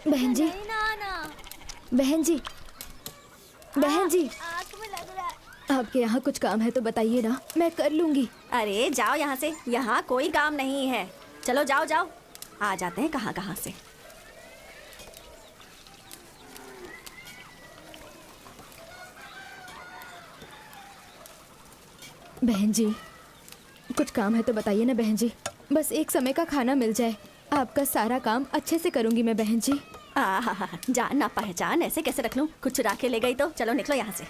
बहन जी, बहन जी, बहन जी, आपके यहाँ कुछ काम है तो बताइए ना, मैं कर लूंगी। अरे जाओ यहाँ से, यहाँ कोई काम नहीं है। चलो जाओ जाओ, आ जाते हैं कहाँ कहाँ से। बहन जी, कुछ काम है तो बताइए ना बहन जी, बस एक समय का खाना मिल जाए, आपका सारा काम अच्छे से करूंगी मैं बहन जी। जान ना पहचान ऐसे कैसे रख लूं? कुछ चुरा के ले गई तो चलो निकलो यहाँ से।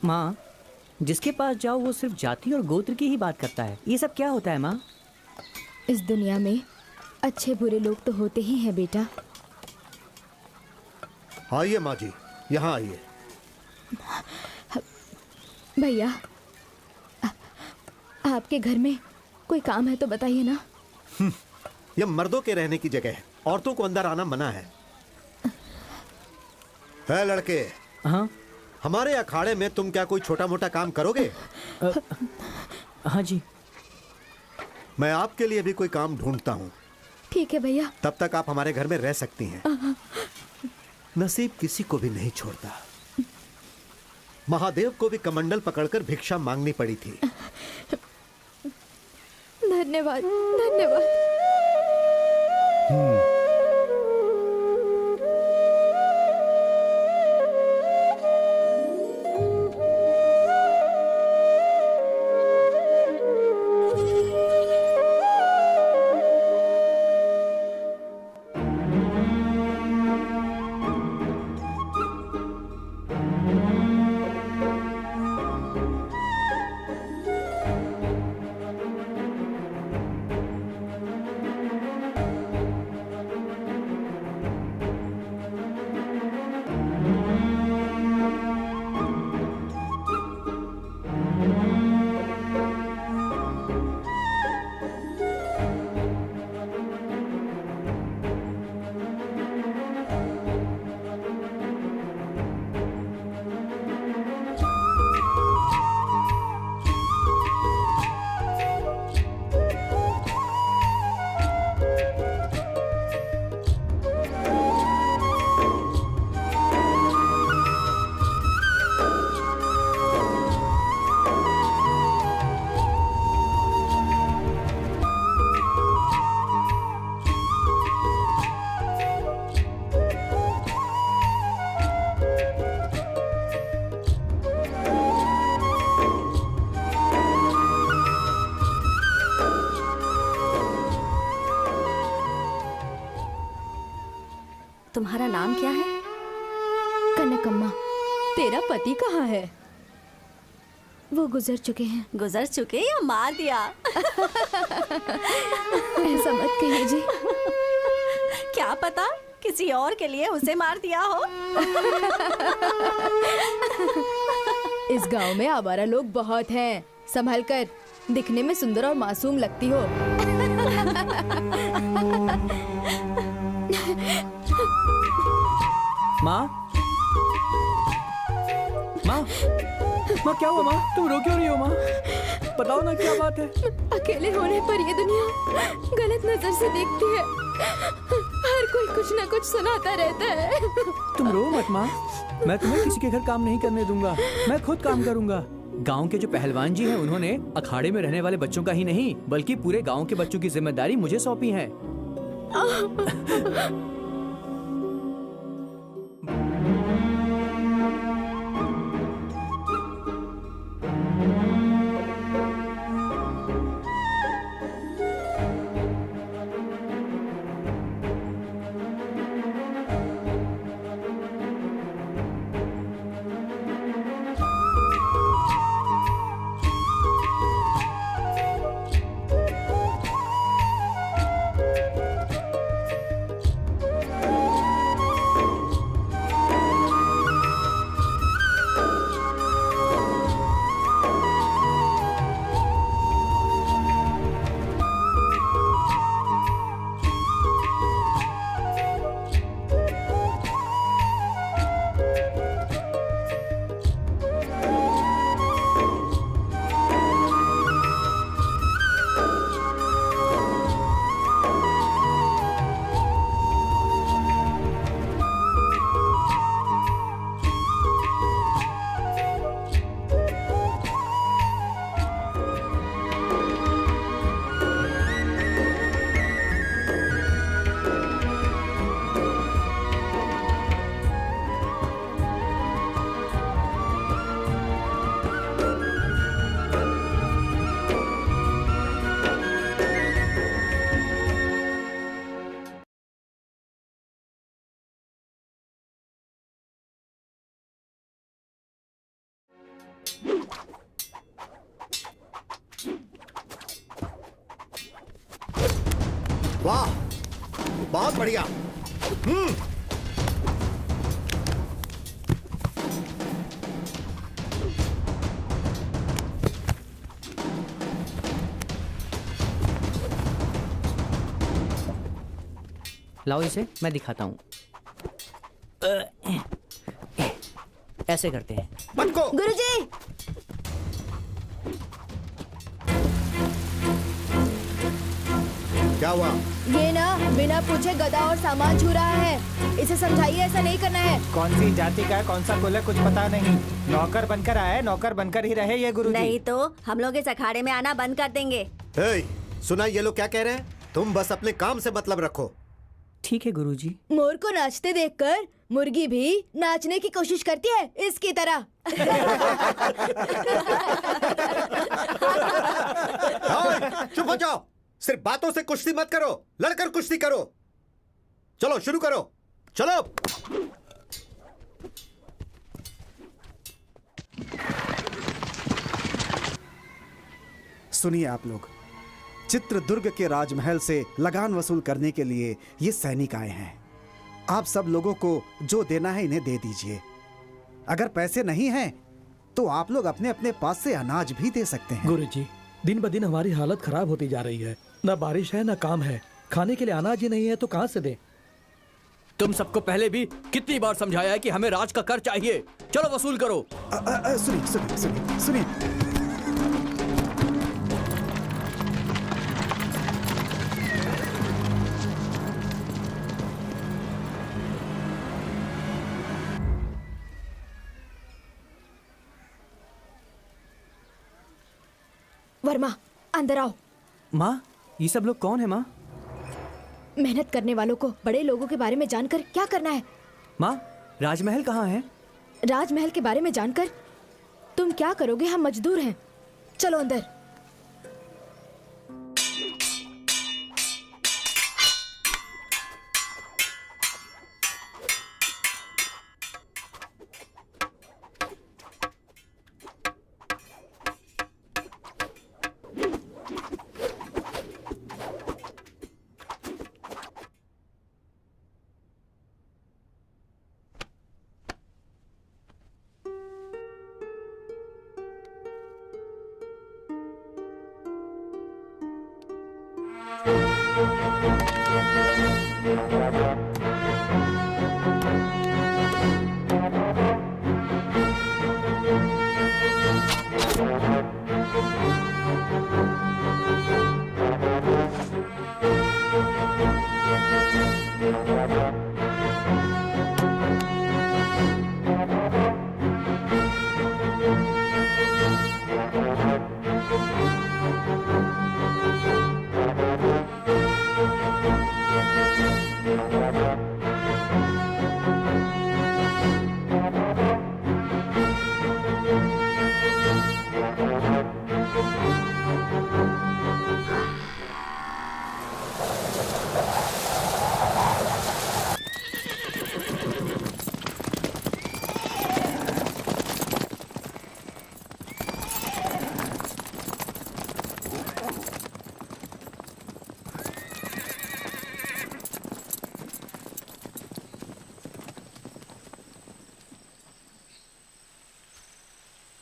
माँ, जिसके पास जाओ वो सिर्फ जाति और गोत्र की ही बात करता है। ये सब क्या होता है माँ? इस दुनिया में अच्छे बुरे लोग तो होते ही हैं बेटा। आइए माँ जी, यहाँ आइए। भैया, आपके घर में कोई काम है तो बताइए ना। यह मर्दों के रहने की जगह है, औरतों को अंदर आना मना है। लड़के, हाँ हमारे अखाड़े में तुम क्या कोई छोटा मोटा काम करोगे? हाँ जी। मैं आपके लिए भी कोई काम ढूंढता हूँ। ठीक है भैया। तब तक आप हमारे घर में रह सकती हैं। नसीब किसी को भी नहीं छोड़ता। महादेव को भी कमंडल पकड़कर भिक्षा मांगनी पड़ी थी। धन्यवाद, धन्यवाद। तुम्हारा नाम क्या है? कनकम्मा। तेरा पति कहाँ है? वो गुजर चुके हैं। गुजर चुके या मार दिया? ऐसा मत कहिए जी। क्या पता किसी और के लिए उसे मार दिया हो। इस गांव में आवारा लोग बहुत हैं। संभल कर, दिखने में सुंदर और मासूम लगती हो। माँ, माँ, माँ क्या हुआ माँ? तुम रो क्यों रही हो माँ? बताओ ना क्या बात है? अकेले होने पर ये दुनिया गलत नजर से देखती है। हर कोई कुछ ना कुछ सुनाता रहता है। तुम रो मत माँ, मैं तुम्हें किसी के घर काम नहीं करने दूंगा। मैं खुद काम करूंगा। गांव के जो पहलवान जी हैं, उन्होंने अखाड़े में रहने वाले बच्चों का ही नहीं बल्कि पूरे गांव के बच्चों की जिम्मेदारी मुझे सौंपी है। वाह, बहुत बढ़िया। लाओ इसे, मैं दिखाता हूँ। ऐसे करते हैं। बंद को। गुरुजी, क्या हुआ? ये ना बिना पूछे गधा और सामान छू रहा है। इसे समझाइए ऐसा नहीं करना है। कौन सी जाति का है, कौन सा कुल है, कुछ पता नहीं। नौकर बनकर आया है, नौकर बनकर ही रहे ये गुरुजी। नहीं तो हम लोग इस अखाड़े में आना बंद कर देंगे। हे, सुना ये लोग क्या कह रहे हैं? तुम बस अपने काम से मतलब रखो। ठीक है गुरुजी। मोर को नाचते देखकर मुर्गी भी नाचने की कोशिश करती है, इसकी तरह। चुप हो जाओ। सिर्फ बातों से कुश्ती मत करो, लड़कर कुश्ती करो। चलो शुरू करो, चलो। सुनिए आप लोग, चित्रदुर्ग के राजमहल से लगान वसूल करने के लिए ये सैनिक आए हैं। आप सब लोगों को जो देना है इन्हें दे दीजिए। अगर पैसे नहीं हैं तो आप लोग अपने अपने पास से अनाज भी दे सकते हैं। गुरुजी, दिन ब दिन हमारी हालत खराब होती जा रही है। न बारिश है न काम है, खाने के लिए अनाज ही नहीं है तो कहाँ से दें? तुम सबको पहले भी कितनी बार समझाया है कि हमें राज का कर चाहिए। चलो वसूल करो। सुनिए सुनिए सुनिए सुनिए। वर्मा, अंदर आओ। माँ, ये सब लोग कौन है माँ? मेहनत करने वालों को बड़े लोगों के बारे में जानकर क्या करना है? माँ, राजमहल कहाँ है? राजमहल के बारे में जानकर तुम क्या करोगे? हम मजदूर हैं। चलो अंदर।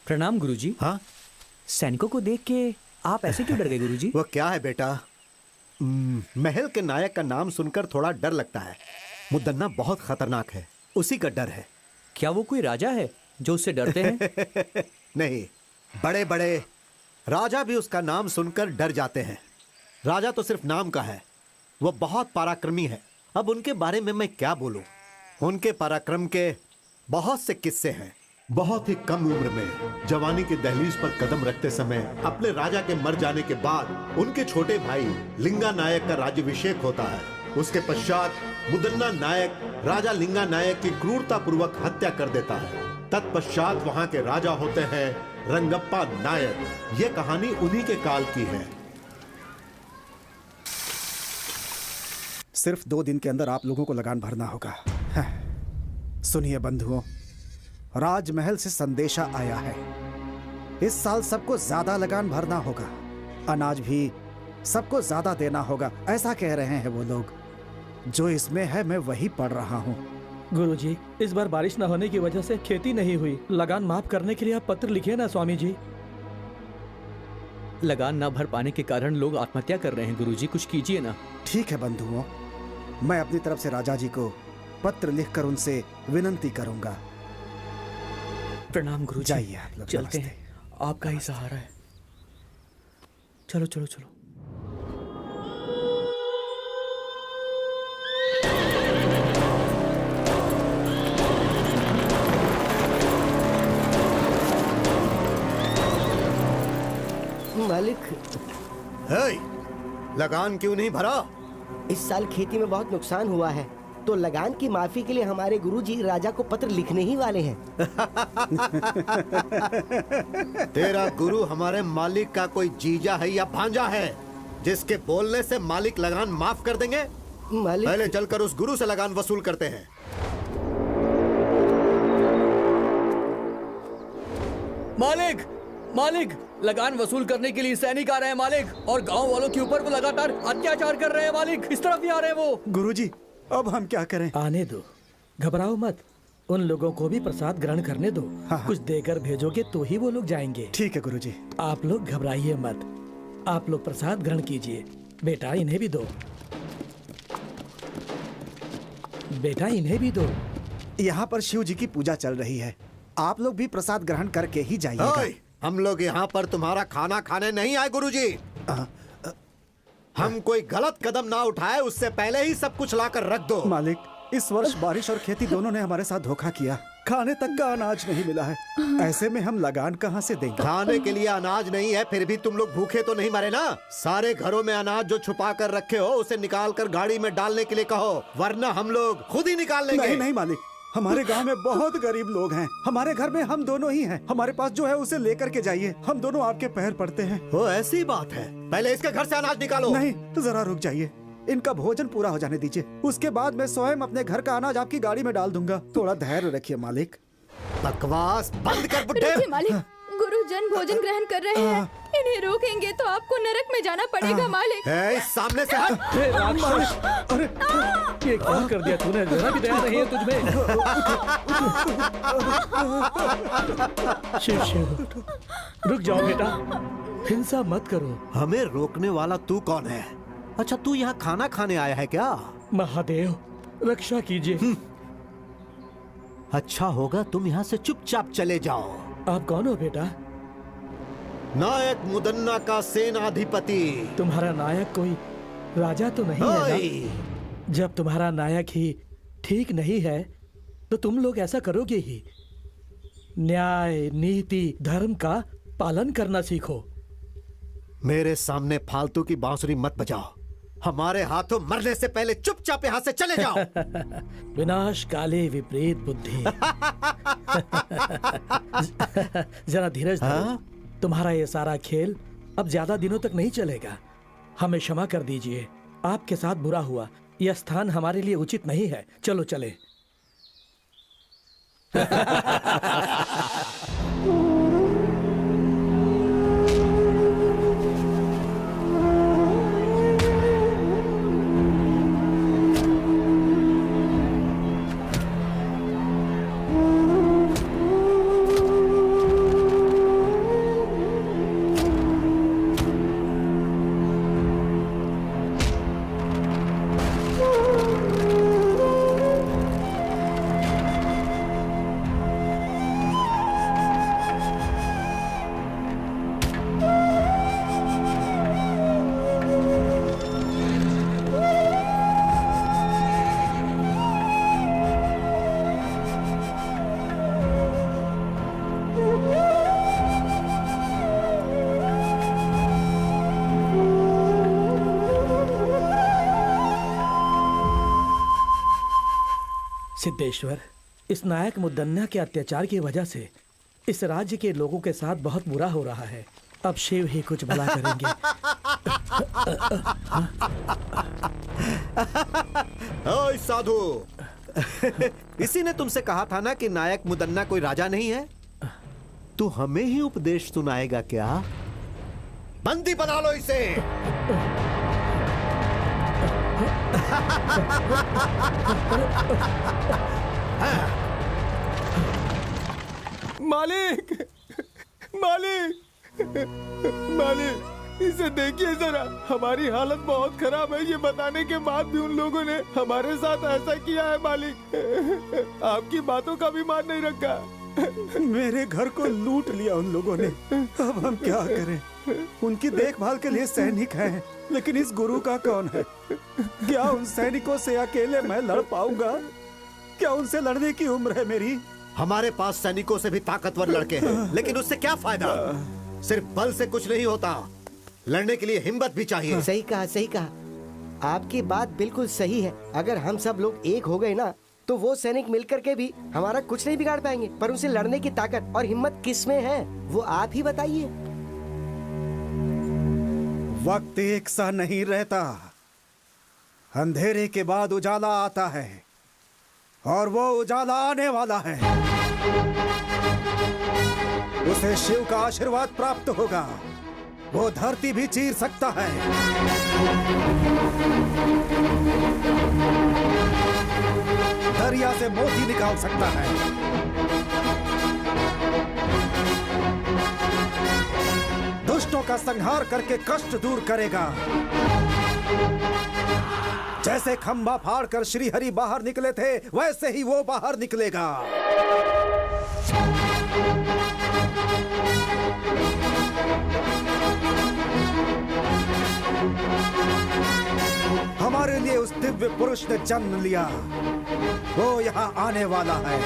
प्रणाम गुरुजी। हाँ, सैनिकों को देख के आप ऐसे क्यों डर गए गुरुजी? वो क्या है बेटा, महल के नायक का नाम सुनकर थोड़ा डर लगता है। मुदन्ना बहुत खतरनाक है, उसी का डर है। क्या वो कोई राजा है जो उससे डरते हैं? नहीं, बड़े बड़े राजा भी उसका नाम सुनकर डर जाते हैं। राजा तो सिर्फ नाम का है, वो बहुत पराक्रमी है। अब उनके बारे में मैं क्या बोलूं? उनके पराक्रम के बहुत से किस्से हैं। बहुत ही कम उम्र में जवानी की दहलीज पर कदम रखते समय अपने राजा के मर जाने के बाद उनके छोटे भाई लिंगा नायक का राज्याभिषेक होता है। उसके पश्चात मुदन्ना नायक राजा लिंगा नायक की क्रूरता पूर्वक हत्या कर देता है। तत्पश्चात वहां के राजा होते हैं रंगप्पा नायक। ये कहानी उन्हीं के काल की है। सिर्फ 2 दिन के अंदर आप लोगों को लगान भरना होगा। सुनिए बंधुओं, राजमहल से संदेशा आया है। इस साल सबको ज्यादा लगान भरना होगा। अनाज भी सबको ज्यादा देना होगा, ऐसा कह रहे हैं वो लोग। जो इसमें है मैं वही पढ़ रहा हूँ। गुरुजी, इस बार बारिश न होने की वजह से खेती नहीं हुई। लगान माफ करने के लिए आप पत्र लिखिए ना स्वामी जी। लगान न भर पाने के कारण लोग आत्महत्या कर रहे हैं गुरुजी, कुछ कीजिए ना। ठीक है बंधुओं, मैं अपनी तरफ से राजा जी को पत्र लिखकर उनसे विनंती करूंगा। प्रणाम गुरुजी। जाइए आप लोग, चलते नमस्ते। हैं, आपका ही सहारा है। चलो चलो चलो। मालिक, हे, लगान क्यों नहीं भरा? इस साल खेती में बहुत नुकसान हुआ है, तो लगान की माफी के लिए हमारे गुरुजी राजा को पत्र लिखने ही वाले हैं। तेरा गुरु हमारे मालिक का कोई जीजा है या भांजा है जिसके बोलने से मालिक लगान माफ कर देंगे? मालिक, पहले चलकर उस गुरु से लगान वसूल करते हैं। मालिक, मालिक, लगान वसूल करने के लिए सैनिक आ रहे हैं मालिक, और गांव वालों के ऊपर वो लगातार अत्याचार कर रहे हैं मालिक। इस तरफ ही आ रहे हैं वो। गुरुजी, अब हम क्या करें? आने दो, घबराओ मत। उन लोगों को भी प्रसाद ग्रहण करने दो। हाँ। कुछ देकर भेजोगे तो ही वो लोग जाएंगे। ठीक है गुरुजी। आप लोग घबराइए मत, आप लोग प्रसाद ग्रहण कीजिए। बेटा इन्हें भी दो, बेटा इन्हें भी दो। यहाँ पर शिव जी की पूजा चल रही है, आप लोग भी प्रसाद ग्रहण करके ही जाइएगा। ओए, हम लोग यहाँ पर तुम्हारा खाना खाने नहीं आए गुरुजी। हम कोई गलत कदम ना उठाए उससे पहले ही सब कुछ लाकर रख दो। मालिक, इस वर्ष बारिश और खेती दोनों ने हमारे साथ धोखा किया। खाने तक का अनाज नहीं मिला है, ऐसे में हम लगान कहाँ से देंगे? खाने के लिए अनाज नहीं है, फिर भी तुम लोग भूखे तो नहीं मरे ना? सारे घरों में अनाज जो छुपा कर रखे हो उसे निकाल कर गाड़ी में डालने के लिए कहो, वरना हम लोग खुद ही निकाल लेंगे। नहीं नहीं मालिक, हमारे गांव में बहुत गरीब लोग हैं, हमारे घर में हम दोनों ही हैं। हमारे पास जो है उसे लेकर के जाइए, हम दोनों आपके पैर पड़ते हैं। वो ऐसी बात है, पहले इसके घर से अनाज निकालो। नहीं, जरा रुक जाइए, इनका भोजन पूरा हो जाने दीजिए, उसके बाद मैं स्वयं अपने घर का अनाज आपकी गाड़ी में डाल दूंगा। थोड़ा धैर्य रखिए मालिक। बकवास बंद कर बुड्ढे। रुकिए मालिक, गुरुजन भोजन ग्रहण कर रहे हैं, इन्हें रोकेंगे तो आपको नरक में जाना पड़ेगा मालिक। इस सामने से हट। हे राक्षस, अरे ये क्या कर दिया तूने? जरा भी दया नहीं है तुझमें। शिव शिव, रुक जाओ बेटा, हिंसा मत करो। हमें रोकने वाला तू कौन है? अच्छा, तू यहाँ खाना खाने आया है क्या? महादेव, रक्षा कीजिए। अच्छा होगा तुम यहाँ से चुपचाप चले जाओ। आप कौन हो बेटा? नायक मुदन्ना का सेनाधिपति। तुम्हारा नायक कोई राजा तो नहीं है ओए, ना? जब तुम्हारा नायक ही ठीक नहीं है तो तुम लोग ऐसा करोगे ही। न्याय, नीति, धर्म का पालन करना सीखो। मेरे सामने फालतू की बांसुरी मत बजाओ। हमारे हाथों मरने से पहले चुपचाप यहाँ से चले जाओ। विनाश काले विपरीत बुद्धि। जरा धीरज धरो। तुम्हारा ये सारा खेल अब ज्यादा दिनों तक नहीं चलेगा। हमें क्षमा कर दीजिए, आपके साथ बुरा हुआ। यह स्थान हमारे लिए उचित नहीं है, चलो चले। सिद्धेश्वर, इस नायक मुदन्ना के अत्याचार की वजह से इस राज्य के लोगों के साथ बहुत बुरा हो रहा है। अब शिव ही कुछ भला करेंगे। ओए साधु, इसी ने तुमसे कहा था ना कि नायक मुदन्ना कोई राजा नहीं है? तू हमें ही उपदेश सुनाएगा क्या? बंदी बना लो इसे। मालिक, मालिक, मालिक, इसे देखिए जरा, हमारी हालत बहुत खराब है। ये बताने के बाद भी उन लोगों ने हमारे साथ ऐसा किया है मालिक। आपकी बातों का भी मान नहीं रखा। मेरे घर को लूट लिया उन लोगों ने। अब हम क्या करें? उनकी देखभाल के लिए सैनिक हैं, लेकिन इस गुरु का कौन है? क्या उन सैनिकों से अकेले मैं लड़ पाऊंगा? क्या उनसे लड़ने की उम्र है मेरी? हमारे पास सैनिकों से भी ताकतवर लड़के हैं, लेकिन उससे क्या फायदा? सिर्फ बल से कुछ नहीं होता, लड़ने के लिए हिम्मत भी चाहिए। सही कहा, सही कहा। आपकी बात बिल्कुल सही है। अगर हम सब लोग एक हो गए ना, तो वो सैनिक मिलकर के भी हमारा कुछ नहीं बिगाड़ पाएंगे। पर उनसे लड़ने की ताकत और हिम्मत किस में है, वो आप ही बताइए। वक्त एक सा नहीं रहता। अंधेरे के बाद उजाला आता है, और वो उजाला आने वाला है। उसे शिव का आशीर्वाद प्राप्त होगा। वो धरती भी चीर सकता है। दरिया से मोती निकाल सकता है। दुष्टों का संहार करके कष्ट दूर करेगा। जैसे खंभा फाड़कर श्री हरि बाहर निकले थे, वैसे ही वो बाहर निकलेगा। हमारे लिए उस दिव्य पुरुष ने जन्म लिया। वो यहाँ आने वाला है।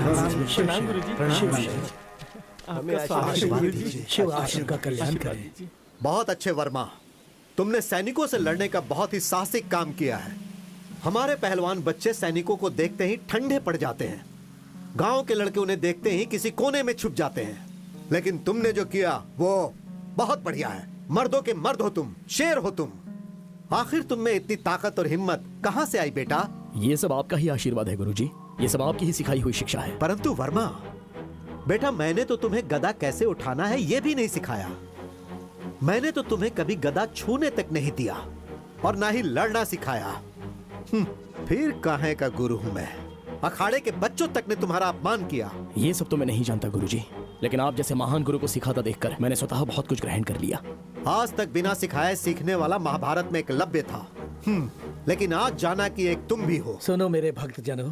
प्रणाम गुरुजी। शिव आप सबका कल्याण करे। बहुत अच्छे वर्मा, तुमने सैनिकों से लड़ने का बहुत ही साहसिक काम किया है। हमारे पहलवान बच्चे सैनिकों को देखते ही ठंडे पड़ जाते हैं। गांव के लड़के उन्हें देखते ही किसी कोने में छुप जाते हैं। लेकिन तुमने जो किया वो बहुत बढ़िया है। मर्दों के मर्द हो तुम, शेर हो तुम। आखिर तुम में इतनी ताकत और हिम्मत कहां से आई बेटा? ये सब आपका ही आशीर्वाद है गुरुजी। ये सब आपकी ही सिखाई हुई शिक्षा है। परंतु वर्मा बेटा, मैंने तो तुम्हें गदा कैसे उठाना है ये भी नहीं सिखाया। मैंने तो तुम्हें कभी गदा छूने तक नहीं दिया और ना ही लड़ना सिखाया। फिर काहे का गुरु हूं मैं? अखाड़े के बच्चों तक ने तुम्हारा अपमान किया। ये सब तो मैं नहीं जानता गुरुजी, लेकिन आप जैसे महान गुरु को सिखाता देखकर मैंने स्वतः बहुत कुछ ग्रहण कर लिया। आज तक बिना सिखाए सीखने वाला महाभारत में एकलव्य था, लेकिन आज जाना कि एक तुम भी हो। सुनो मेरे भक्त जनों,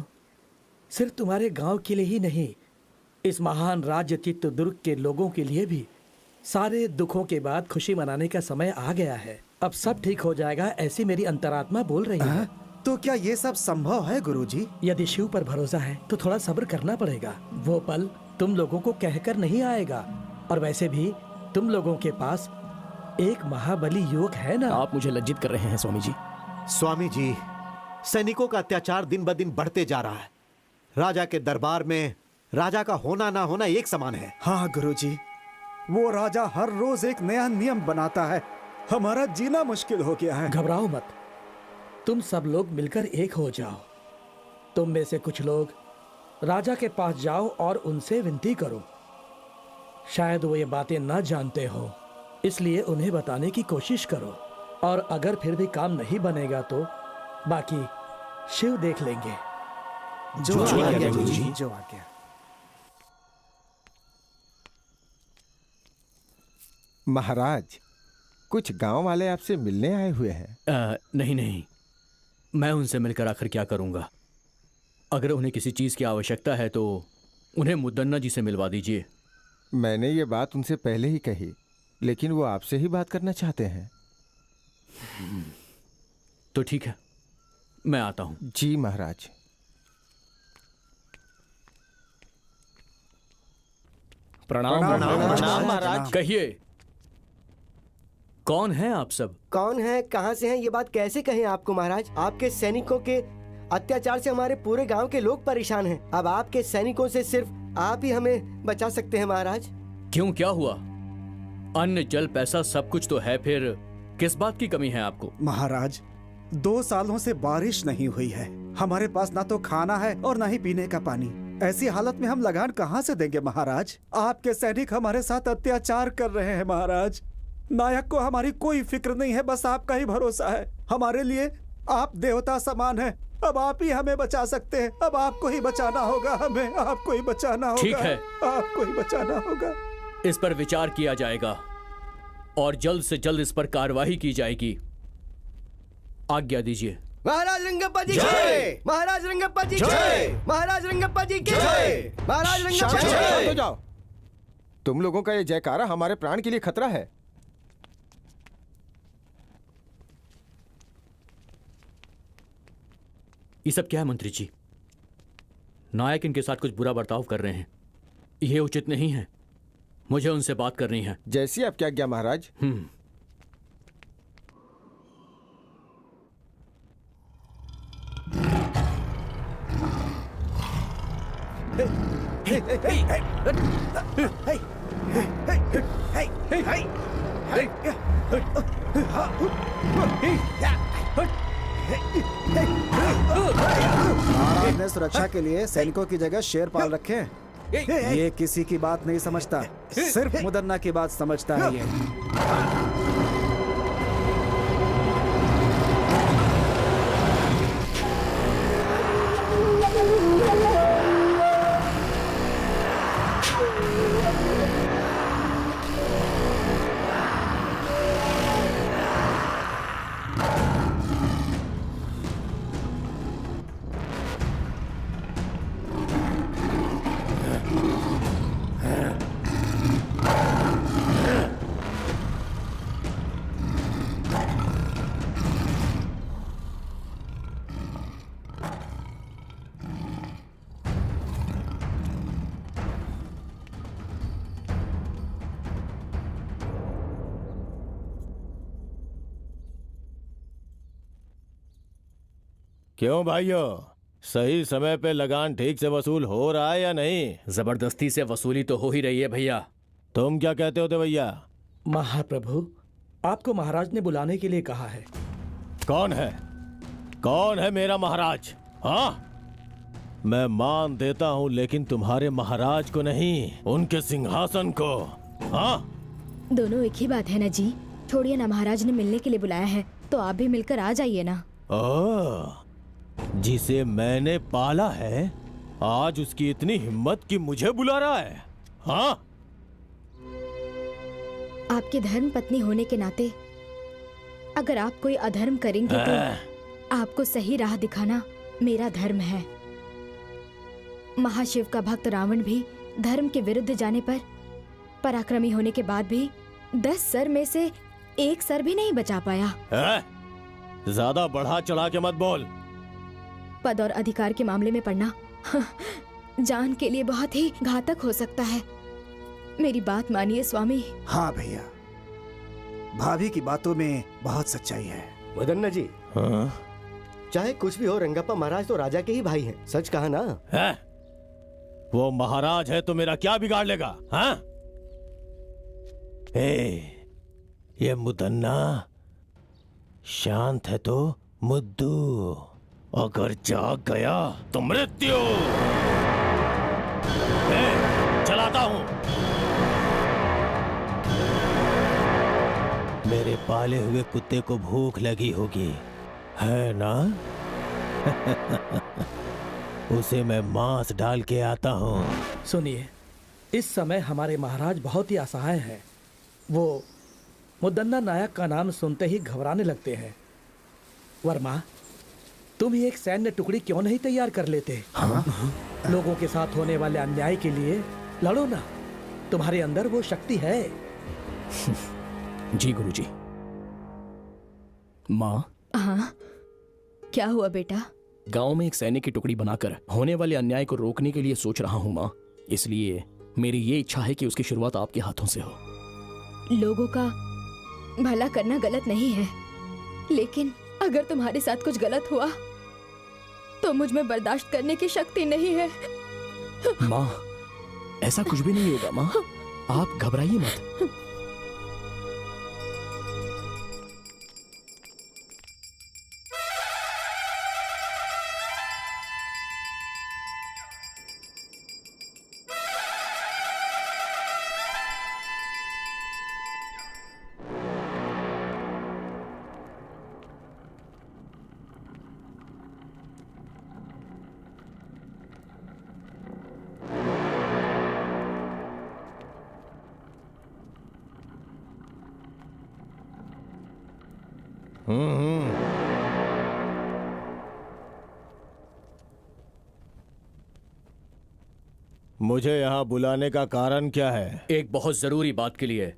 सिर्फ तुम्हारे गांव के लिए ही नहीं, इस महान राज्य चित्रदुर्ग के लोगों के लिए भी सारे दुखों के बाद खुशी मनाने का समय आ गया है। अब सब ठीक हो जाएगा, ऐसी मेरी अंतरात्मा बोल रही है। तो क्या ये सब संभव है गुरुजी? यदि शिव पर भरोसा है तो थोड़ा सब्र करना पड़ेगा। वो पल तुम लोगों को कहकर नहीं आएगा। और वैसे भी तुम लोगों के पास एक महाबली युवक है ना। आप मुझे लज्जित कर रहे हैं स्वामी जी। स्वामी जी, सैनिकों का अत्याचार दिन ब दिन बढ़ते जा रहा है। राजा के दरबार में राजा का होना ना होना एक समान है। हाँ गुरुजी, वो राजा हर रोज एक नया नियम बनाता है। हमारा जीना मुश्किल हो गया है। घबराओ मत, तुम सब लोग मिलकर एक हो जाओ। तुम में से कुछ लोग राजा के पास जाओ और उनसे विनती करो। शायद वो ये बातें ना जानते हो, इसलिए उन्हें बताने की कोशिश करो। और अगर फिर भी काम नहीं बनेगा तो बाकी शिव देख लेंगे। जो आ गया गुरुजी, जो आ गया। महाराज, कुछ गांव वाले आपसे मिलने आए हुए हैं। नहीं नहीं, मैं उनसे मिलकर आखिर क्या करूंगा। अगर उन्हें किसी चीज की आवश्यकता है तो उन्हें मुद्दन्ना जी से मिलवा दीजिए। मैंने ये बात उनसे पहले ही कही, लेकिन वो आपसे ही बात करना चाहते हैं। तो ठीक है, मैं आता हूं। जी महाराज। प्रणाम महाराज। कहिए, कौन है आप सब? कौन है, कहाँ से हैं, ये बात कैसे कहें आपको महाराज? आपके सैनिकों के अत्याचार से हमारे पूरे गांव के लोग परेशान हैं। अब आपके सैनिकों से सिर्फ आप ही हमें बचा सकते हैं महाराज। क्यों, क्या हुआ? अन्न जल पैसा सब कुछ तो है, फिर किस बात की कमी है आपको? महाराज, 2 सालों से बारिश नहीं हुई है। हमारे पास ना तो खाना है और ना ही पीने का पानी। ऐसी हालत में हम लगान कहाँ से देंगे महाराज? आपके सैनिक हमारे साथ अत्याचार कर रहे हैं महाराज। नायक को हमारी कोई फिक्र नहीं है, बस आपका ही भरोसा है। हमारे लिए आप देवता समान हैं। अब आप ही हमें बचा सकते हैं। अब आपको ही बचाना होगा, हमें आपको ही बचाना होगा। ठीक है, आपको ही बचाना होगा। इस पर विचार किया जाएगा और जल्द से जल्द इस पर कार्यवाही की जाएगी। आज्ञा दीजिए। महाराज रंगप्पा जी जय। महाराज रंगप्पा जी जय। महाराज रंगप्पा जी की जय। महाराज रंगप्पा जी शांत जय। हो जाओ। तुम लोगों का ये जयकारा हमारे प्राण के लिए खतरा है। ये सब क्या है मंत्री जी? नायक इनके साथ कुछ बुरा बर्ताव कर रहे हैं, ये उचित नहीं है। मुझे उनसे बात करनी है। जैसी आपकी आज्ञा महाराज। महाराज ने सुरक्षा के लिए सैनिकों की जगह शेर पाल रखे हैं। ये किसी की बात नहीं समझता, सिर्फ मुदन्ना की बात समझता है ये। क्यों भाइयों, सही समय पे लगान ठीक से वसूल हो रहा है या नहीं? जबरदस्ती से वसूली तो हो ही रही है भैया। तुम क्या कहते हो भैया? महाप्रभु, आपको महाराज ने बुलाने के लिए कहा है। कौन है? कौन है मेरा महाराज? हाँ, मैं मान देता हूँ, लेकिन तुम्हारे महाराज को नहीं, उनके सिंहासन को। हाँ, दोनों एक ही बात है ना जी। छोड़िए ना, महाराज ने मिलने के लिए बुलाया है तो आप भी मिलकर आ जाइए ना। जिसे मैंने पाला है, आज उसकी इतनी हिम्मत कि मुझे बुला रहा है। हाँ, आपकी धर्म पत्नी होने के नाते अगर आप कोई अधर्म करेंगे तो आपको सही राह दिखाना मेरा धर्म है। महाशिव का भक्त रावण भी धर्म के विरुद्ध जाने पर पराक्रमी होने के बाद भी 10 सर में से 1 सर भी नहीं बचा पाया। ज्यादा बढ़ा चढ़ा के मत बोल। पद और अधिकार के मामले में पड़ना जान के लिए बहुत ही घातक हो सकता है। मेरी बात मानिए स्वामी। हाँ भैया, भाभी की बातों में बहुत सच्चाई है। मदन्ना जी, हाँ? चाहे कुछ भी हो, रंगप्पा महाराज तो राजा के ही भाई हैं। सच कहा ना? है? वो महाराज है तो मेरा क्या बिगाड़ लेगा? हाँ? ये मुदन्ना शांत है तो मुद्दू, अगर जाग गया तो मृत्यु। चलाता हूं। मेरे पाले हुए कुत्ते को भूख लगी होगी, है ना? उसे मैं मांस डाल के आता हूँ। सुनिए, इस समय हमारे महाराज बहुत ही असहाय हैं। वो मुदन्ना नायक का नाम सुनते ही घबराने लगते हैं। वर्मा, तुम ही एक सैन्य टुकड़ी क्यों नहीं तैयार कर लेते? हाँ? लोगों के साथ होने वाले अन्याय के लिए लड़ो ना, तुम्हारे अंदर वो शक्ति है। जी गुरुजी। माँ, हाँ, क्या हुआ बेटा? गांव में एक सैनिक की टुकड़ी बनाकर होने वाले अन्याय को रोकने के लिए सोच रहा हूँ माँ। इसलिए मेरी ये इच्छा है कि उसकी शुरुआत आपके हाथों से हो। लोगों का भला करना गलत नहीं है, लेकिन अगर तुम्हारे साथ कुछ गलत हुआ तो मुझ में बर्दाश्त करने की शक्ति नहीं है। माँ, ऐसा कुछ भी नहीं होगा माँ, आप घबराइए मत। मुझे यहाँ बुलाने का कारण क्या है? एक बहुत जरूरी बात के लिए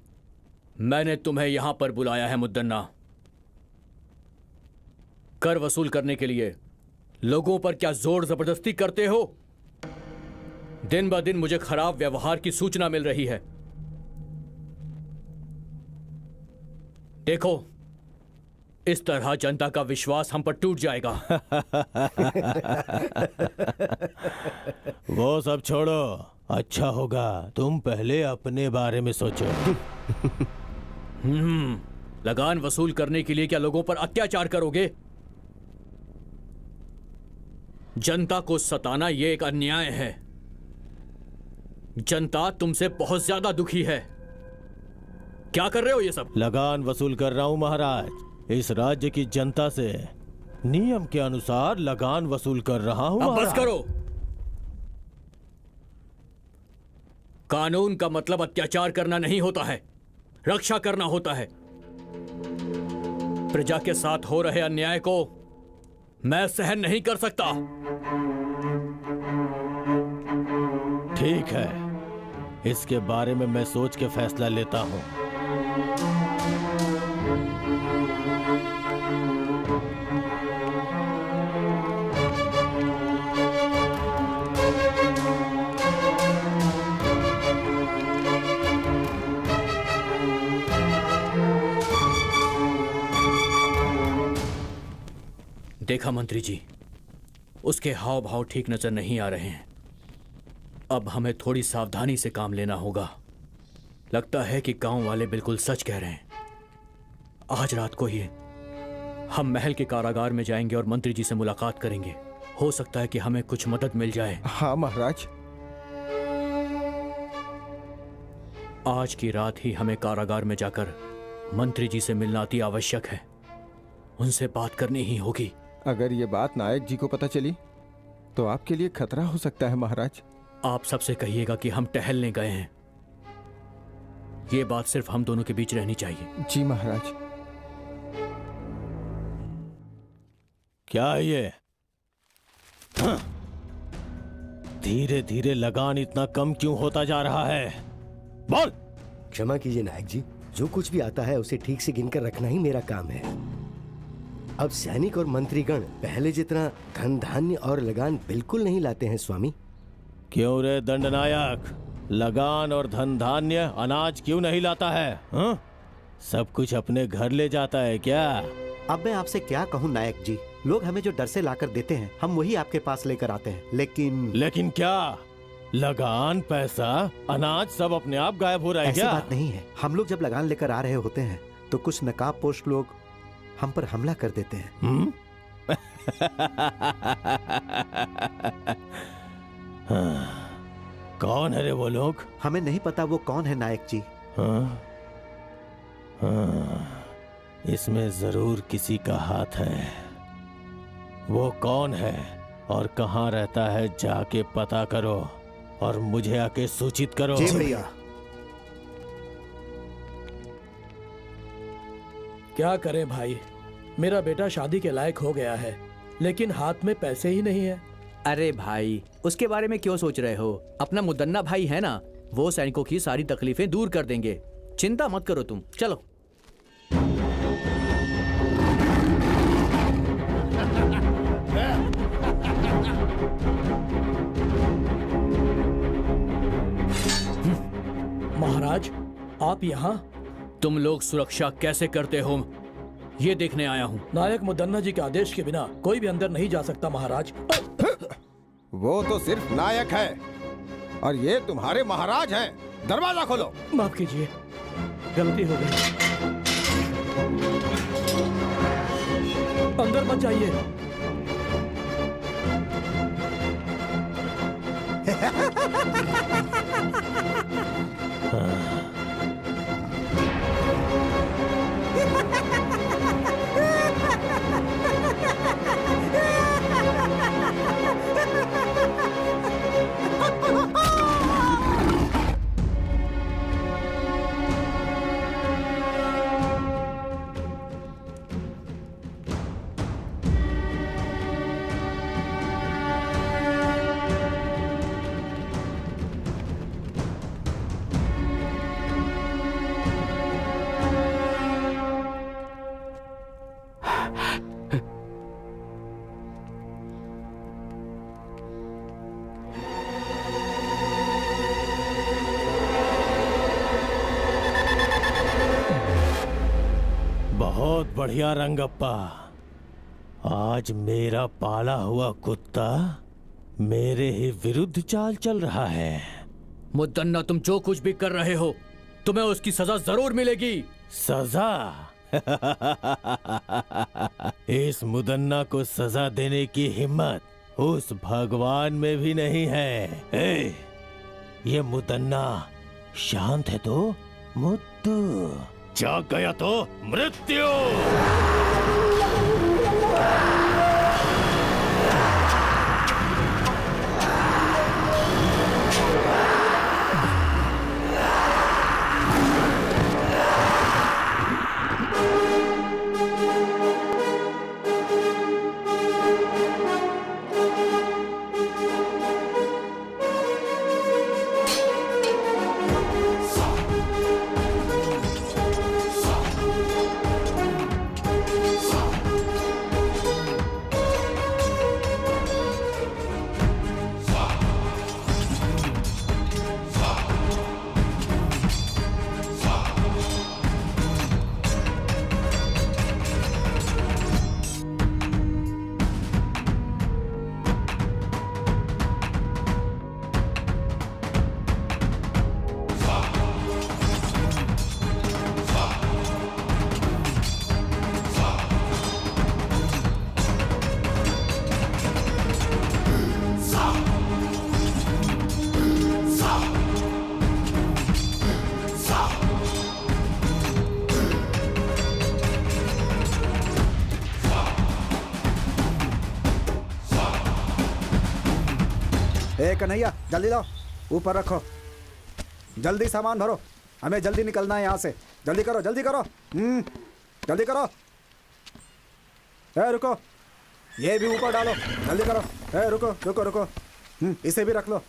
मैंने तुम्हें यहां पर बुलाया है मुद्दन्ना। कर वसूल करने के लिए लोगों पर क्या जोर जबरदस्ती करते हो? दिन ब दिन मुझे खराब व्यवहार की सूचना मिल रही है। देखो, इस तरह जनता का विश्वास हम पर टूट जाएगा। वो सब छोड़ो, अच्छा होगा तुम पहले अपने बारे में सोचो। लगान वसूल करने के लिए क्या लोगों पर अत्याचार करोगे? जनता को सताना ये एक अन्याय है। जनता तुमसे बहुत ज्यादा दुखी है। क्या कर रहे हो ये सब? लगान वसूल कर रहा हूं महाराज। इस राज्य की जनता से नियम के अनुसार लगान वसूल कर रहा हूं। अब बस करो। कानून का मतलब अत्याचार करना नहीं होता है, रक्षा करना होता है। प्रजा के साथ हो रहे अन्याय को मैं सहन नहीं कर सकता। ठीक है, इसके बारे में मैं सोच के फैसला लेता हूं। देखा मंत्री जी, उसके हाव भाव ठीक नजर नहीं आ रहे हैं। अब हमें थोड़ी सावधानी से काम लेना होगा। लगता है कि गांव वाले बिल्कुल सच कह रहे हैं। आज रात को ही हम महल के कारागार में जाएंगे और मंत्री जी से मुलाकात करेंगे। हो सकता है कि हमें कुछ मदद मिल जाए। हाँ महाराज। आज की रात ही हमें कारागार में जाकर मंत्री जी से मिलना अति आवश्यक है। उनसे बात करनी ही होगी। अगर ये बात नायक जी को पता चली तो आपके लिए खतरा हो सकता है महाराज। आप सबसे कहिएगा कि हम टहलने गए हैं। ये बात सिर्फ हम दोनों के बीच रहनी चाहिए। जी महाराज। क्या है ये? धीरे धीरे लगान इतना कम क्यों होता जा रहा है? बोल। क्षमा कीजिए नायक जी, जो कुछ भी आता है उसे ठीक से गिनकर रखना ही मेरा काम है। अब सैनिक और मंत्रीगण पहले जितना धन धान्य और लगान बिल्कुल नहीं लाते हैं स्वामी। क्यों रे दंडनायक, लगान और धन धान्य अनाज क्यों नहीं लाता है? हा? सब कुछ अपने घर ले जाता है क्या? अब मैं आपसे क्या कहूँ नायक जी, लोग हमें जो डर से लाकर देते हैं हम वही आपके पास लेकर आते हैं। लेकिन क्या लगान, पैसा, अनाज सब अपने आप गायब हो रहा है ऐसी क्या? बात नहीं है। हम लोग जब लगान लेकर आ रहे होते हैं तो कुछ नकाबपोश लोग हम पर हमला कर देते हैं। कौन है रे वो लोग? हमें नहीं पता वो कौन है नायक जी। इसमें जरूर किसी का हाथ है। वो कौन है और कहाँ रहता है जाके पता करो और मुझे आके सूचित करो। जी भैया। क्या करें भाई, मेरा बेटा शादी के लायक हो गया है लेकिन हाथ में पैसे ही नहीं है। अरे भाई, उसके बारे में क्यों सोच रहे हो? अपना मुदन्ना भाई है ना, वो सैनिकों की सारी तकलीफें दूर कर देंगे। चिंता मत करो तुम, चलो। महाराज, आप यहाँ? तुम लोग सुरक्षा कैसे करते हो ये देखने आया हूँ। नायक मुदन्ना जी के आदेश के बिना कोई भी अंदर नहीं जा सकता महाराज। वो तो सिर्फ नायक है और ये तुम्हारे महाराज हैं। दरवाजा खोलो। माफ कीजिए, गलती हो गई। अंदर मत जाइए। बहुत बढ़िया रंगप्पा, आज मेरा पाला हुआ कुत्ता मेरे ही विरुद्ध चाल चल रहा है। मुदन्ना, तुम जो कुछ भी कर रहे हो तुम्हें उसकी सजा जरूर मिलेगी। सजा? इस मुदन्ना को सजा देने की हिम्मत उस भगवान में भी नहीं है। ये मुदन्ना शांत है तो मुद्दू, जाग गया तो मृत्यु। कन्हैया जल्दी लाओ, ऊपर रखो, जल्दी सामान भरो, हमें जल्दी निकलना है यहाँ से। जल्दी करो, जल्दी करो, जल्दी करो। रुको, ये भी ऊपर डालो, जल्दी करो। रुको रुको रुको, इसे भी रख लो।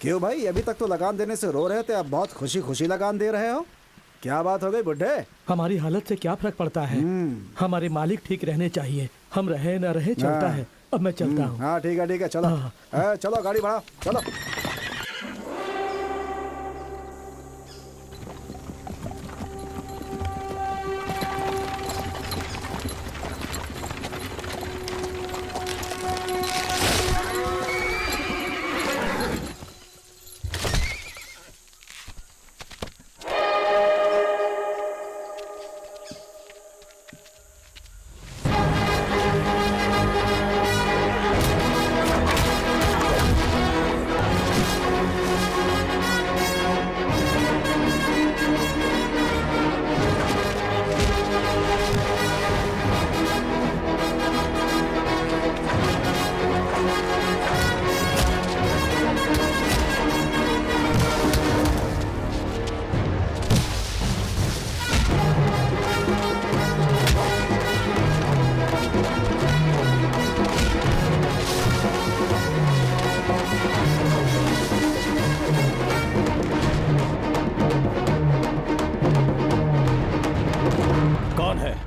क्यों भाई, अभी तक तो लगान देने से रो रहे थे, अब बहुत खुशी खुशी लगान दे रहे हो? क्या बात हो गई बुड्ढे? हमारी हालत से क्या फर्क पड़ता है? हमारे मालिक ठीक रहने चाहिए, हम रहे न रहे चलता है। अब मैं चलता हूँ। हाँ ठीक है चलो। चलो गाड़ी बढ़ाओ, चलो।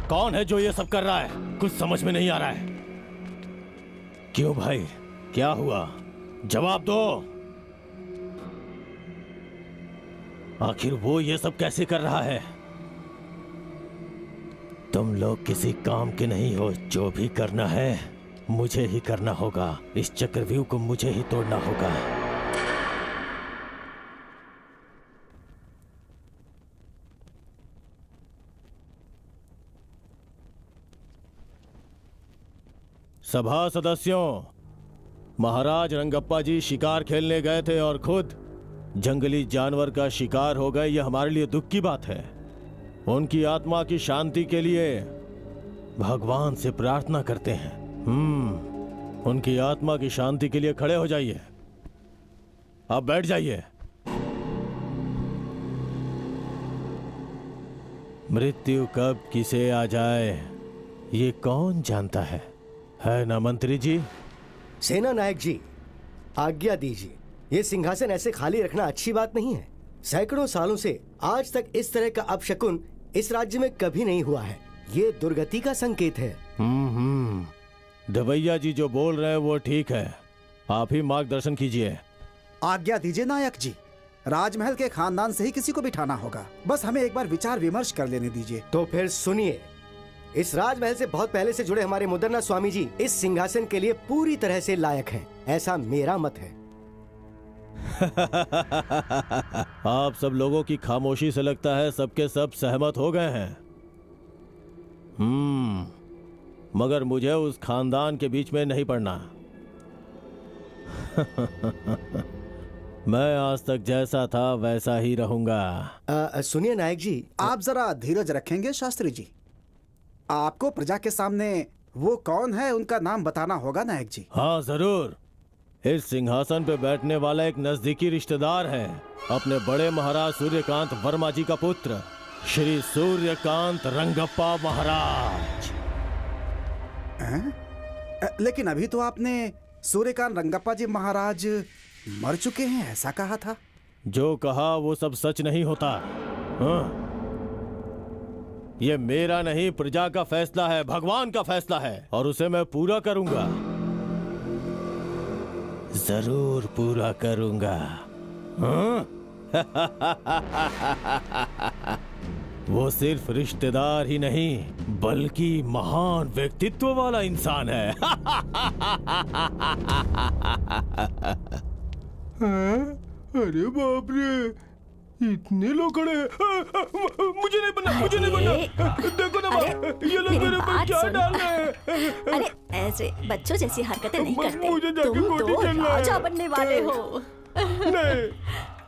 कौन है जो ये सब कर रहा है? कुछ समझ में नहीं आ रहा है। क्यों भाई, क्या हुआ? जवाब दो। आखिर वो ये सब कैसे कर रहा है? तुम लोग किसी काम के नहीं हो। जो भी करना है मुझे ही करना होगा। इस चक्रव्यूह को मुझे ही तोड़ना होगा। सभा सदस्यों, महाराज रंगप्पा जी शिकार खेलने गए थे और खुद जंगली जानवर का शिकार हो गए। यह हमारे लिए दुख की बात है। उनकी आत्मा की शांति के लिए भगवान से प्रार्थना करते हैं। उनकी आत्मा की शांति के लिए खड़े हो जाइए। अब बैठ जाइए। मृत्यु कब किसे आ जाए ये कौन जानता है ना मंत्री जी? सेना नायक जी, आज्ञा दीजिए। ये सिंहासन ऐसे खाली रखना अच्छी बात नहीं है। सैकड़ों सालों से आज तक इस तरह का अपशकुन इस राज्य में कभी नहीं हुआ है। ये दुर्गति का संकेत है। दवैया जी जो बोल रहे हैं वो ठीक है। आप ही मार्गदर्शन कीजिए। आज्ञा दीजिए नायक जी। राजमहल के खानदान से ही किसी को बिठाना होगा। बस हमें एक बार विचार विमर्श कर लेने दीजिए। तो फिर सुनिए, इस राजमहल से बहुत पहले से जुड़े हमारे मुदन्ना स्वामी जी इस सिंहासन के लिए पूरी तरह से लायक हैं। ऐसा मेरा मत है। आप सब लोगों की खामोशी से लगता है सबके सब सहमत हो गए हैं। मगर मुझे उस खानदान के बीच में नहीं पड़ना। मैं आज तक जैसा था वैसा ही रहूंगा। सुनिए नायक जी, आप जरा धीरज रखेंगे शास्त्री जी? आपको प्रजा के सामने वो कौन है उनका नाम बताना होगा नायक जी। हाँ जरूर। इस सिंहासन पे बैठने वाला एक नजदीकी रिश्तेदार है, अपने बड़े महाराज सूर्यकांत वर्मा जी का पुत्र, श्री सूर्यकांत रंगप्पा महाराज। लेकिन अभी तो आपने सूर्यकांत रंगप्पा जी महाराज मर चुके हैं ऐसा कहा था। जो कहा वो सब सच नहीं होता। ये मेरा नहीं, प्रजा का फैसला है, भगवान का फैसला है और उसे मैं पूरा करूंगा। जरूर पूरा करूंगा। वो सिर्फ रिश्तेदार ही नहीं बल्कि महान व्यक्तित्व वाला इंसान है। अरे बाप रे, इतने लोग खड़े हैं। मुझे नहीं बनना, मुझे नहीं बनना। देखो ना ये लोग मेरे ऊपर क्या डाल रहे हैं। अरे ऐसे बच्चों जैसी हरकतें नहीं करते। मुझे जाके तुम कोठी तो खेलना है। राजा बनने वाले हो। नहीं।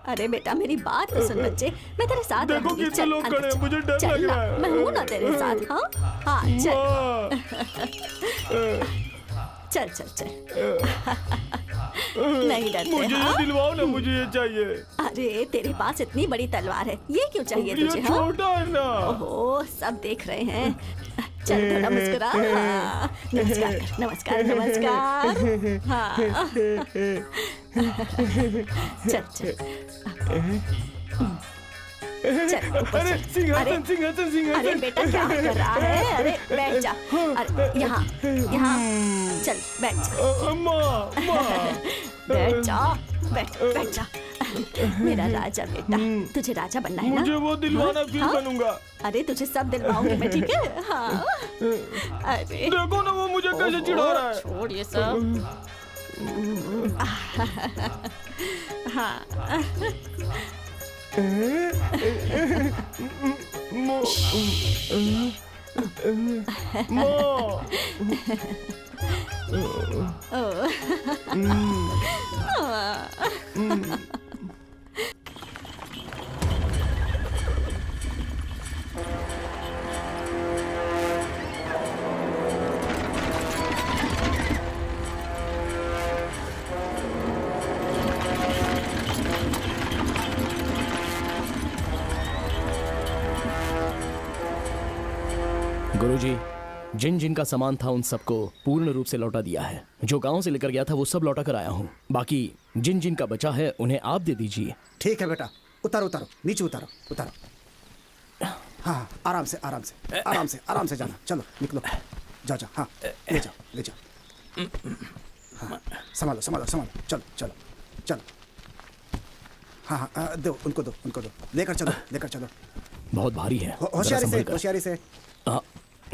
अरे बेटा मेरी बात तो सुन बच्चे, मैं तेरे साथ देखो रहूंगी। कितने लोग खड़े हैं, मुझे डर लग रहा है। मैं हूँ ना तेरे साथ। हाँ चल चल चल चल। नहीं डरते? मुझे ये हाँ? दिलवाओ ना, मुझे ये चाहिए। अरे तेरे पास इतनी बड़ी तलवार है, ये क्यों चाहिए ये तुझे? हाँ? छोटा है ना। ओहो, सब देख रहे हैं। चल थोड़ा मुस्कुरा। हाँ, नमस्कार नमस्कार नमस्कार। हाँ। चल चल चल ऊपर अरे चल। सिंहासन सिंहासन सिंहासन। अरे बेटा क्या कर रहा है? अरे बैठ जा। अरे यहाँ यहाँ चल बैठ जा। माँ बैठ जा, बैठ जा। मेरा राजा बेटा, तुझे राजा बनना है ना? मुझे वो दिलवाना, फिर हाँ? बनूंगा। अरे तुझे सब दिलवाऊंगी मैं, ठीक है? हाँ। अरे देखो ना वो मुझे कैसे चिढ़ा रहा है। छोड़ ये सब। हाँ। गुरुजी, जिन जिन का सामान था उन सबको पूर्ण रूप से लौटा दिया है। जो गांव से लेकर गया था वो सब लौटा कर आया हूँ। बाकी जिन जिन का बचा है उन्हें आप दे दीजिए। ठीक है बेटा, उतारो उतारो, नीचे उतारो उतारो। हाँ, आराम से आराम से आराम से आराम से जाना। चलो निकलो, जाओ जाओ। हाँ, ले जाओ ले जाओ। हाँ, संभालो संभालो संभालो। चलो चलो चलो। हाँ हाँ, दो उनको, दो उनको, दो लेकर चलो, लेकर चलो। बहुत भारी है। होशियारी से होशियारी से। हाँ,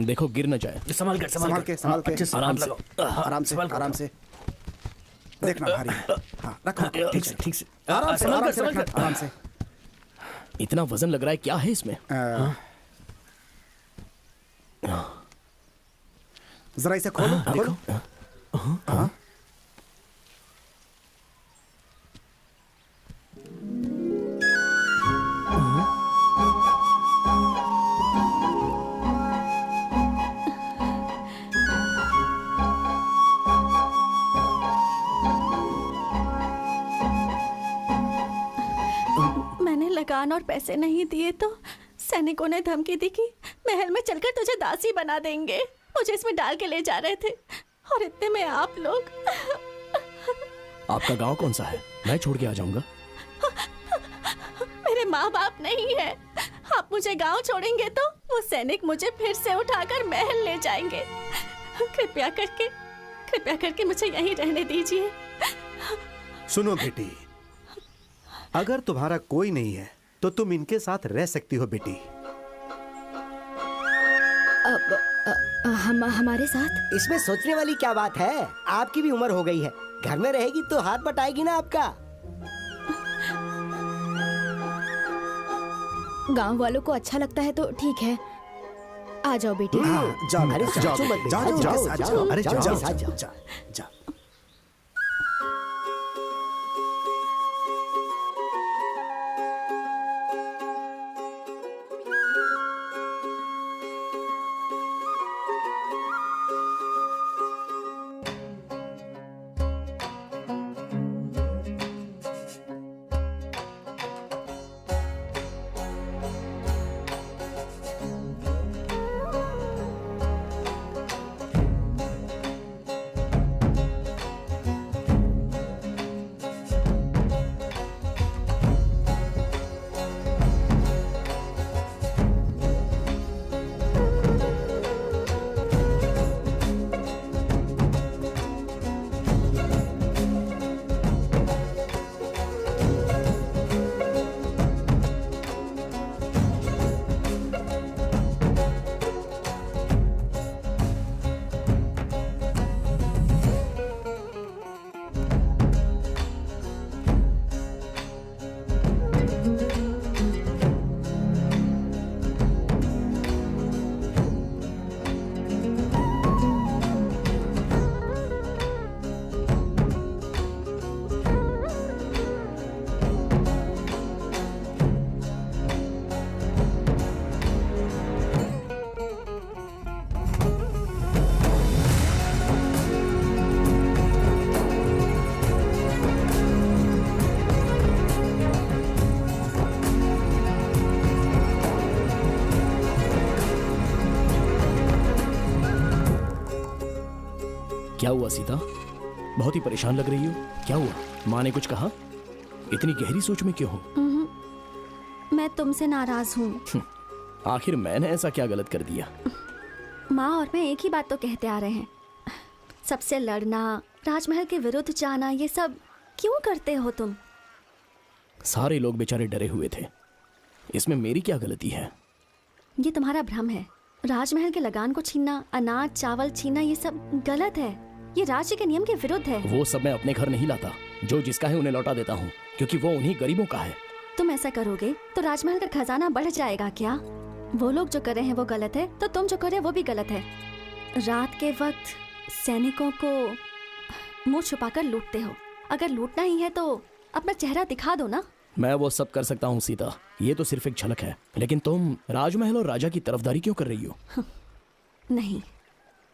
देखो गिर न जाए। संभाल के संभाल के संभाल के। आराम से आराम से आराम से। देखना भारी है। हाँ रखो, ठीक से ठीक से। आराम से आराम से रखना, आराम से। इतना वजन लग रहा है, क्या है इसमें? जरा इसे खोलो खोलो। हाँ लगान और पैसे नहीं दिए तो सैनिकों ने धमकी दी कि महल में चलकर तुझे दासी बना देंगे। मुझे इसमें डाल के ले जा रहे थे और इतने में आप लोग। आपका गांव कौन सा है? मैं छोड़ के आ जाऊंगा। मेरे माँ बाप नहीं है। आप मुझे गांव छोड़ेंगे तो वो सैनिक मुझे फिर से उठाकर महल ले जाएंगे। कृपया करके मुझे यहीं रहने दीजिए। सुनो बेटी, अगर तुम्हारा कोई नहीं है तो तुम इनके साथ रह सकती हो बेटी। हमारे साथ? इसमें सोचने वाली क्या बात है? आपकी भी उम्र हो गई है, घर में रहेगी तो हाथ बटाएगी ना आपका। गांव वालों को अच्छा लगता है तो ठीक है, आ जाओ बेटी। जाओ, अरे जाओ, सोचो मत, जाओ, जाओ, जाओ, जाओ, अरे जाओ, जाओ, जाओ, जाओ, जाओ। जाओ। क्या हुआ सीता? बहुत ही परेशान लग रही हो। क्या हुआ? माँ ने कुछ कहा? इतनी गहरी सोच में क्यों हो? मैं तुमसे नाराज हूँ। आखिर मैंने ऐसा क्या गलत कर दिया? माँ और मैं एक ही बात तो कहते आ रहे हैं, सबसे लड़ना, राजमहल के विरुद्ध जाना, ये सब क्यों करते हो तुम? सारे लोग बेचारे डरे हुए थे, इसमें मेरी क्या गलती है? ये तुम्हारा भ्रम है। राजमहल के लगान को छीनना, अनाज चावल छीनना, ये सब गलत है। ये राज्य के नियम के विरुद्ध है। वो सब मैं अपने घर नहीं लाता। जो जिसका है उन्हें लौटा देता हूँ, क्योंकि वो उन्हीं गरीबों का है। तुम ऐसा करोगे तो राजमहल का खजाना बढ़ जाएगा क्या? वो लोग जो कर रहे हैं वो गलत है, तो तुम जो कर रहे हो वो भी गलत है। रात के वक्त सैनिकों को मुंह छुपाकर लूटते हो। अगर लूटना ही है तो अपना चेहरा दिखा दो ना। मैं वो सब कर सकता हूँ सीता, ये तो सिर्फ एक झलक है। लेकिन तुम राजमहल और राजा की तरफदारी क्यों कर रही हो? नहीं,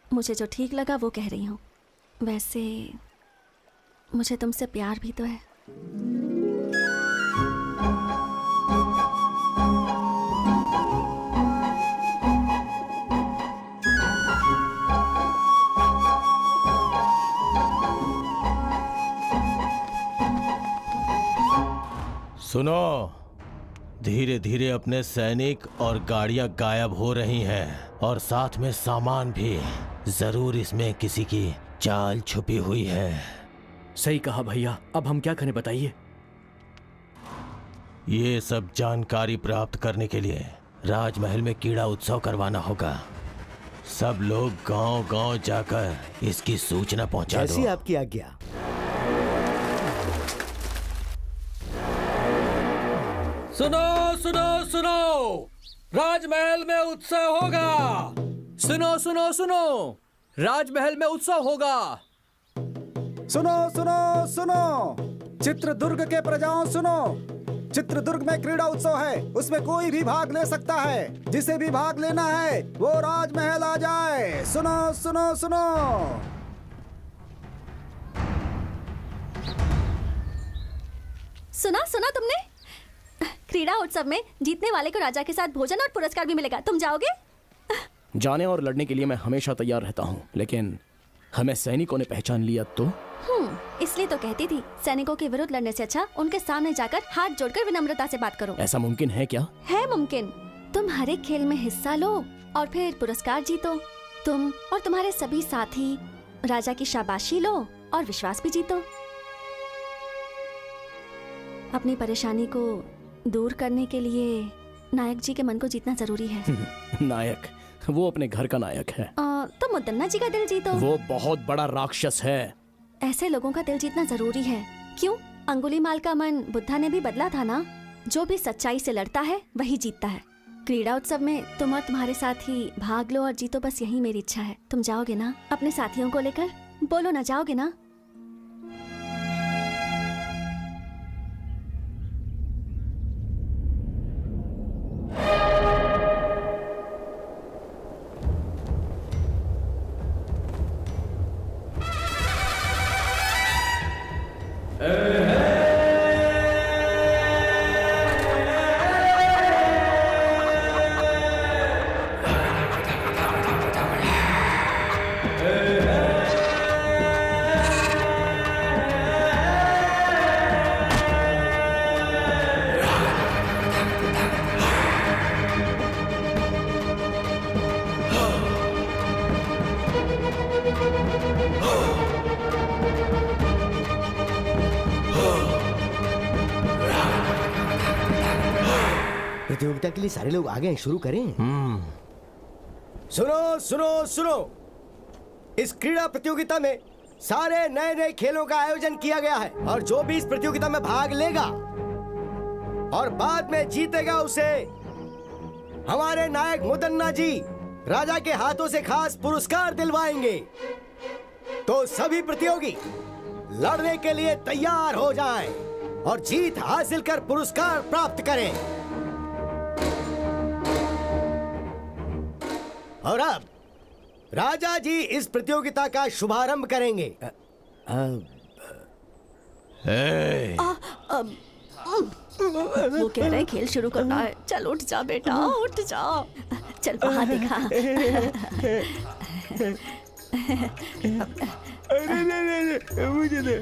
मुझे जो ठीक लगा वो कह रही हूँ। वैसे मुझे तुमसे प्यार भी तो है। सुनो, धीरे धीरे अपने सैनिक और गाड़ियां गायब हो रही हैं और साथ में सामान भी। जरूर इसमें किसी की चाल छुपी हुई है। सही कहा भैया, अब हम क्या करें बताइए? ये सब जानकारी प्राप्त करने के लिए राजमहल में कीड़ा उत्सव करवाना होगा। सब लोग गांव-गांव जाकर इसकी सूचना पहुंचा दो। जैसी आपकी आज्ञा। सुनो सुनो सुनो, राजमहल में उत्सव होगा। सुनो सुनो सुनो, राजमहल में उत्सव होगा। सुनो सुनो सुनो, चित्रदुर्ग के प्रजाओं सुनो, चित्रदुर्ग में क्रीड़ा उत्सव है, उसमें कोई भी भाग ले सकता है। जिसे भी भाग लेना है वो राजमहल आ जाए। सुनो सुनो सुनो। सुना सुना तुमने? क्रीड़ा उत्सव में जीतने वाले को राजा के साथ भोजन और पुरस्कार भी मिलेगा। तुम जाओगे? जाने और लड़ने के लिए मैं हमेशा तैयार रहता हूँ, लेकिन हमें सैनिकों ने पहचान लिया तो? इसलिए तो कहती थी, सैनिकों के विरुद्ध लड़ने से अच्छा उनके सामने जाकर हाथ जोड़कर विनम्रता से बात करो। ऐसा मुमकिन है क्या? है मुमकिन। तुम हर एक खेल में हिस्सा लो और फिर पुरस्कार जीतो। तुम और तुम्हारे सभी साथी राजा की शाबाशी लो और विश्वास भी जीतो। अपनी परेशानी को दूर करने के लिए नायक जी के मन को जीतना जरूरी है। नायक? वो अपने घर का नायक है। तो मुदन्ना जी का दिल जीतो। वो बहुत बड़ा राक्षस है। ऐसे लोगों का दिल जीतना जरूरी है। क्यों? अंगुलीमाल का मन बुद्धा ने भी बदला था ना। जो भी सच्चाई से लड़ता है वही जीतता है। क्रीड़ा उत्सव में तुम और तुम्हारे साथी भाग लो और जीतो, बस यही मेरी इच्छा है। तुम जाओगे ना अपने साथियों को लेकर? बोलो ना, जाओगे ना? प्रतियोगिता के लिए सारे लोग आ गए हैं, शुरू करें। सुनो सुनो सुनो, इस क्रीड़ा प्रतियोगिता में सारे नए नए खेलों का आयोजन किया गया है और जो भी इस प्रतियोगिता में भाग लेगा और बाद में जीतेगा उसे हमारे नायक मुदन्ना जी राजा के हाथों से खास पुरस्कार दिलवाएंगे। तो सभी प्रतियोगी लड़ने के लिए तैयार हो जाएं और जीत हासिल कर पुरस्कार प्राप्त करें। और अब राजा जी इस प्रतियोगिता का शुभारंभ करेंगे। वो कह रहे खेल शुरू करना है। चल उठ जा बेटा, उठ जा। चल वहाँ दिखा। मुझे दे।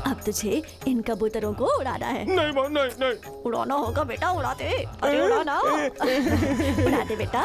अब तुझे इन कबूतरों को उड़ाना है। नहीं माँ, नहीं नहीं। उड़ाना होगा बेटा, उड़ाते। अरे उड़ाना। उड़ाते बेटा।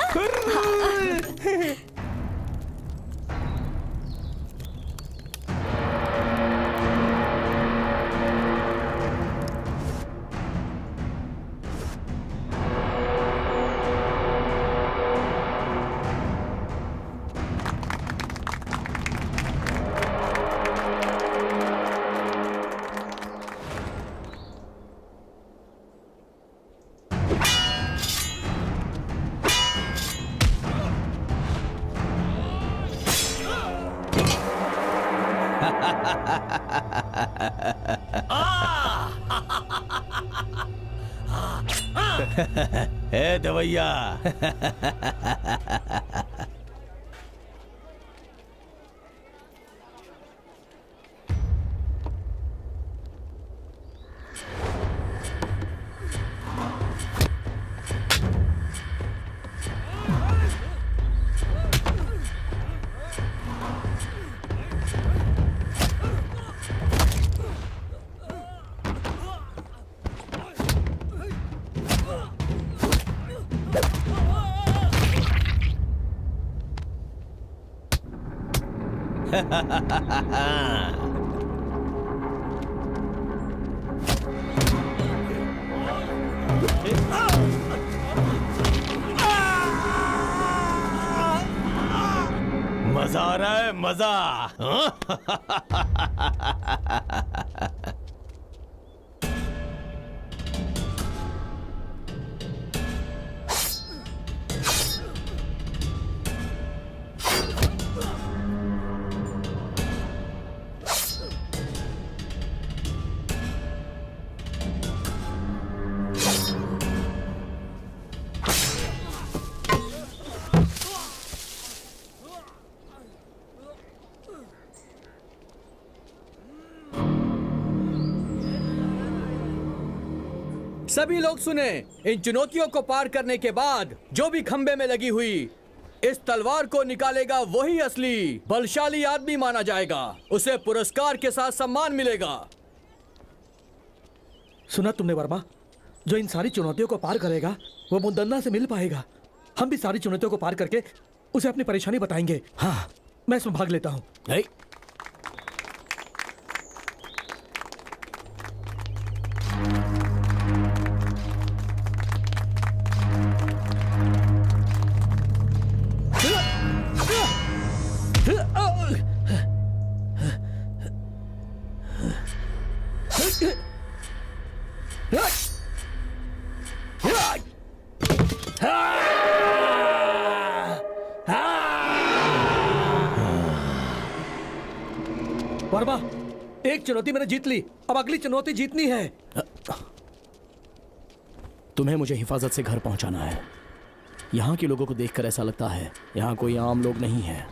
ए दवैया। मजा आ रहा है, मजा। सभी लोग सुने, इन चुनौतियों को पार करने के बाद जो भी खंबे में लगी हुई इस तलवार को निकालेगा वही असली बलशाली आदमी माना जाएगा। उसे पुरस्कार के साथ सम्मान मिलेगा। सुना तुमने वर्मा? जो इन सारी चुनौतियों को पार करेगा वो मुदन्ना से मिल पाएगा। हम भी सारी चुनौतियों को पार करके उसे अपनी परेशानी बताएंगे। हाँ, मैं इसमें भाग लेता हूँ। वर्मा, एक चुनौती मैंने जीत ली, अब अगली चुनौती जीतनी है। तुम्हें मुझे हिफाजत से घर पहुंचाना है। यहाँ के लोगों को देखकर ऐसा लगता है यहाँ कोई आम लोग नहीं है,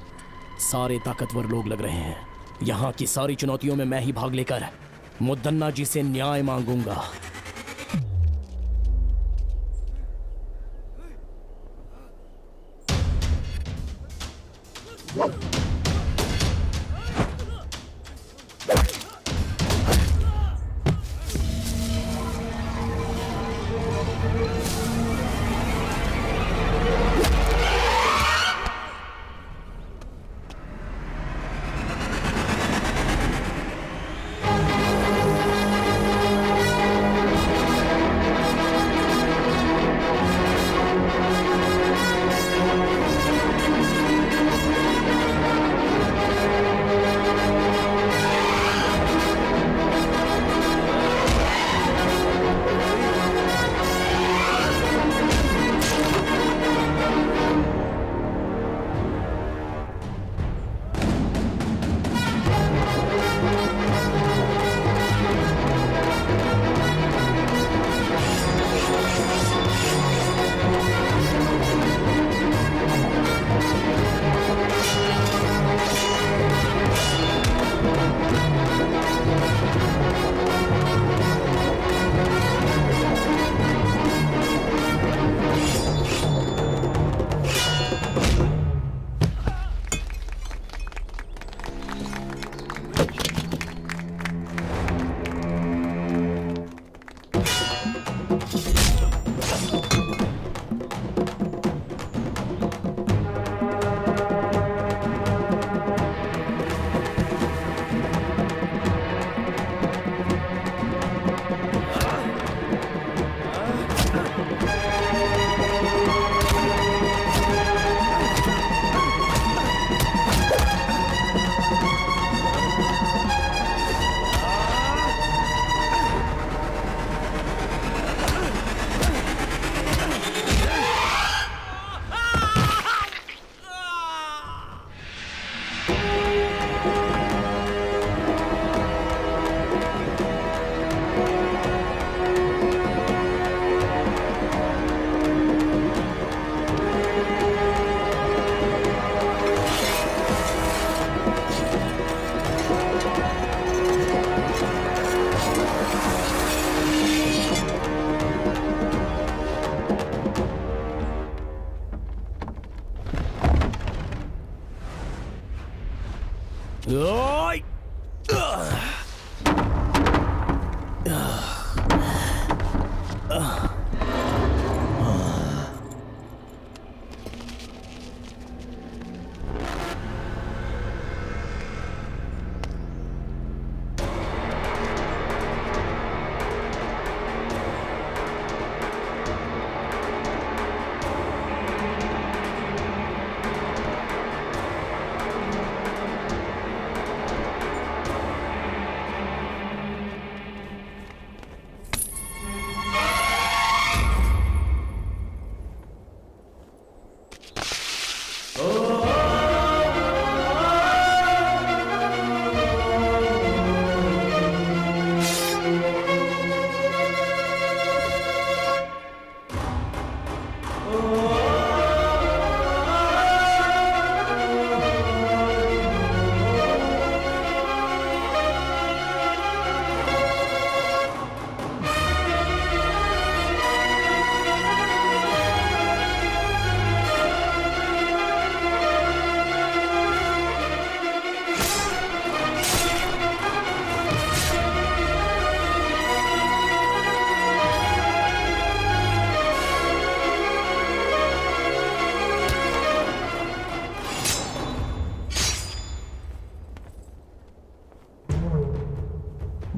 सारे ताकतवर लोग लग रहे हैं। यहाँ की सारी चुनौतियों में मैं ही भाग लेकर मुदन्ना जी से न्याय मांगूंगा।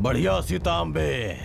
बढ़िया सीतांबे।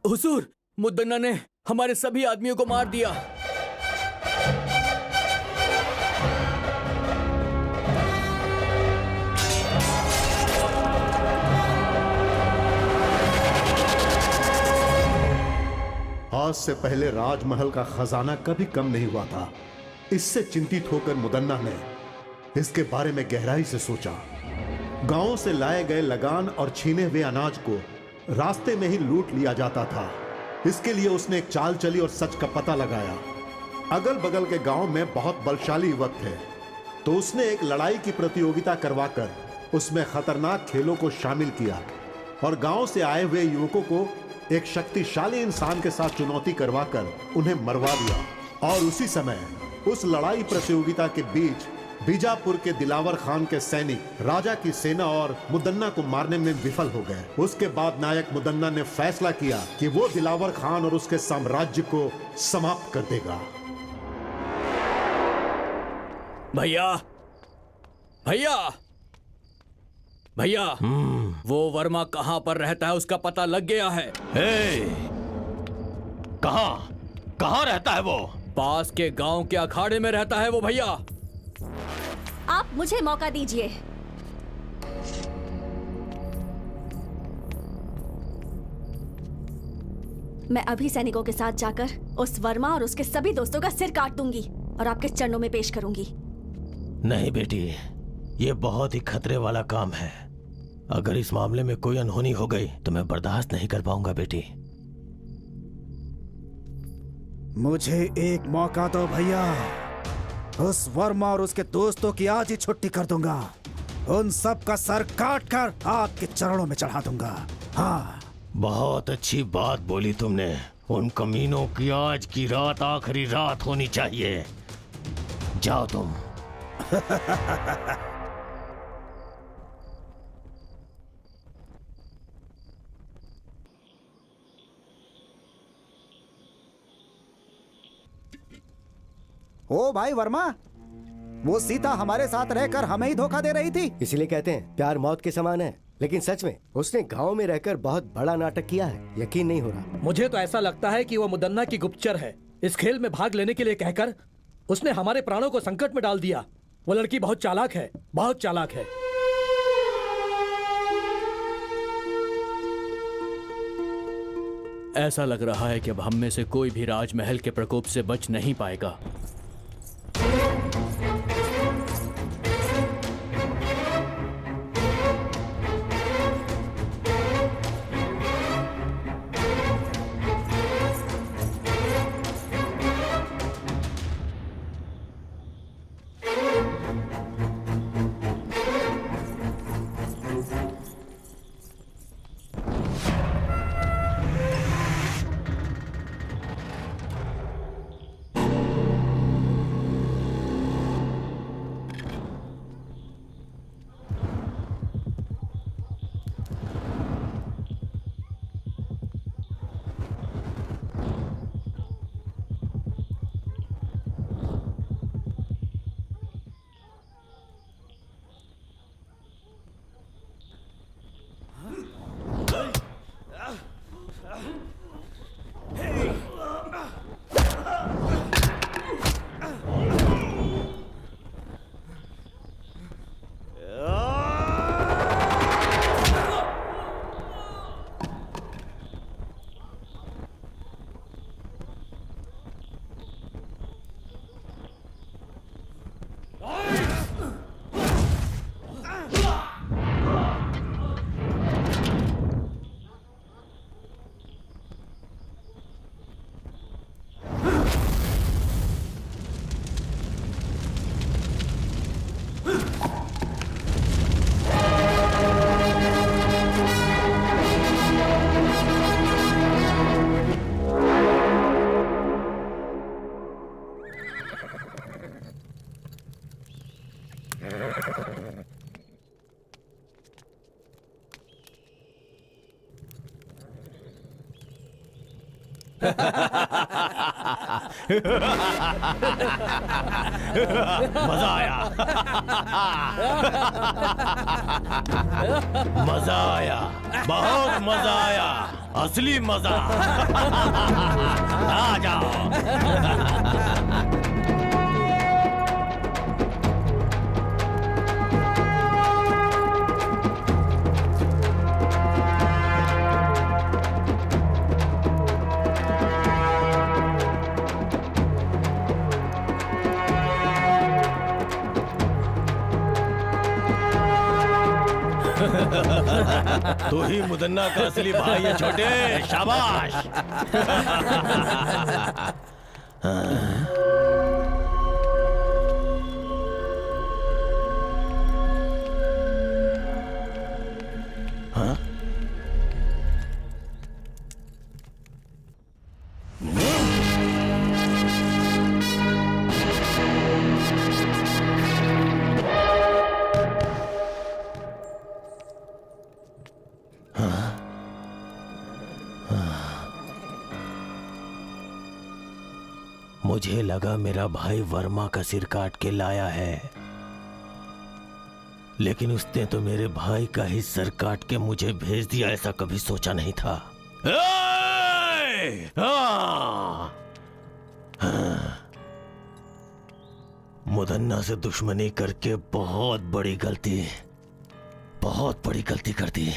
हुजूर, मुद्दन्ना ने हमारे सभी आदमियों को मार दिया। आज से पहले राजमहल का खजाना कभी कम नहीं हुआ था। इससे चिंतित होकर मुदन्ना ने इसके बारे में गहराई से सोचा। गांवों से लाए गए लगान और छीने हुए अनाज को रास्ते में ही लूट लिया जाता था। इसके लिए उसने एक चाल चली और सच का पता लगाया। अगल बगल के गांव में बहुत बलशाली युवक थे, तो उसने एक लड़ाई की प्रतियोगिता करवाकर उसमें खतरनाक खेलों को शामिल किया और गांव से आए हुए युवकों को एक शक्तिशाली इंसान के साथ चुनौती करवाकर उन्हें मरवा दिया। और उसी समय उस लड़ाई प्रतियोगिता के बीच बीजापुर के दिलावर खान के सैनिक राजा की सेना और मुदन्ना को मारने में विफल हो गए। उसके बाद नायक मुदन्ना ने फैसला किया कि वो दिलावर खान और उसके साम्राज्य को समाप्त कर देगा। भैया, भैया, भैया, वो वर्मा कहां पर रहता है उसका पता लग गया है। कहां रहता है वो? पास के गांव के अखाड़े में रहता है वो भैया। आप मुझे मौका दीजिए। मैं अभी सैनिकों के साथ जाकर उस वर्मा और उसके सभी दोस्तों का सिर काट दूंगी और आपके चरणों में पेश करूंगी। नहीं बेटी, ये बहुत ही खतरे वाला काम है। अगर इस मामले में कोई अनहोनी हो गई तो मैं बर्दाश्त नहीं कर पाऊंगा बेटी। मुझे एक मौका दो भैया। उस वर्मा और उसके दोस्तों की आज ही छुट्टी कर दूंगा। उन सब का सर काट कर आपके चरणों में चढ़ा दूंगा। हाँ, बहुत अच्छी बात बोली तुमने। उन कमीनों की आज की रात आखिरी रात होनी चाहिए। जाओ तुम। ओ भाई वर्मा, वो सीता हमारे साथ रहकर हमें ही धोखा दे रही थी। इसीलिए कहते हैं प्यार मौत के समान है। लेकिन सच में उसने गांव में रहकर बहुत बड़ा नाटक किया है। यकीन नहीं हो रहा। मुझे तो ऐसा लगता है कि वो मुदन्ना की गुप्तचर है। इस खेल में भाग लेने के लिए कहकर उसने हमारे प्राणों को संकट में डाल दिया। वो लड़की बहुत चालाक है, बहुत चालाक है। ऐसा लग रहा है कि अब हम में से कोई भी राजमहल के प्रकोप से बच नहीं पाएगा। मजा आया। मजा आया, बहुत मजा आया, असली मजा। आ जाओ। तू ही मुदन्ना का असली भाई है छोटे, शाबाश। हाँ? मुझे लगा मेरा भाई वर्मा का सिर काट के लाया है, लेकिन उसने तो मेरे भाई का ही सर काट के मुझे भेज दिया। ऐसा कभी सोचा नहीं था। मुदन्ना से दुश्मनी करके बहुत बड़ी गलती कर दी।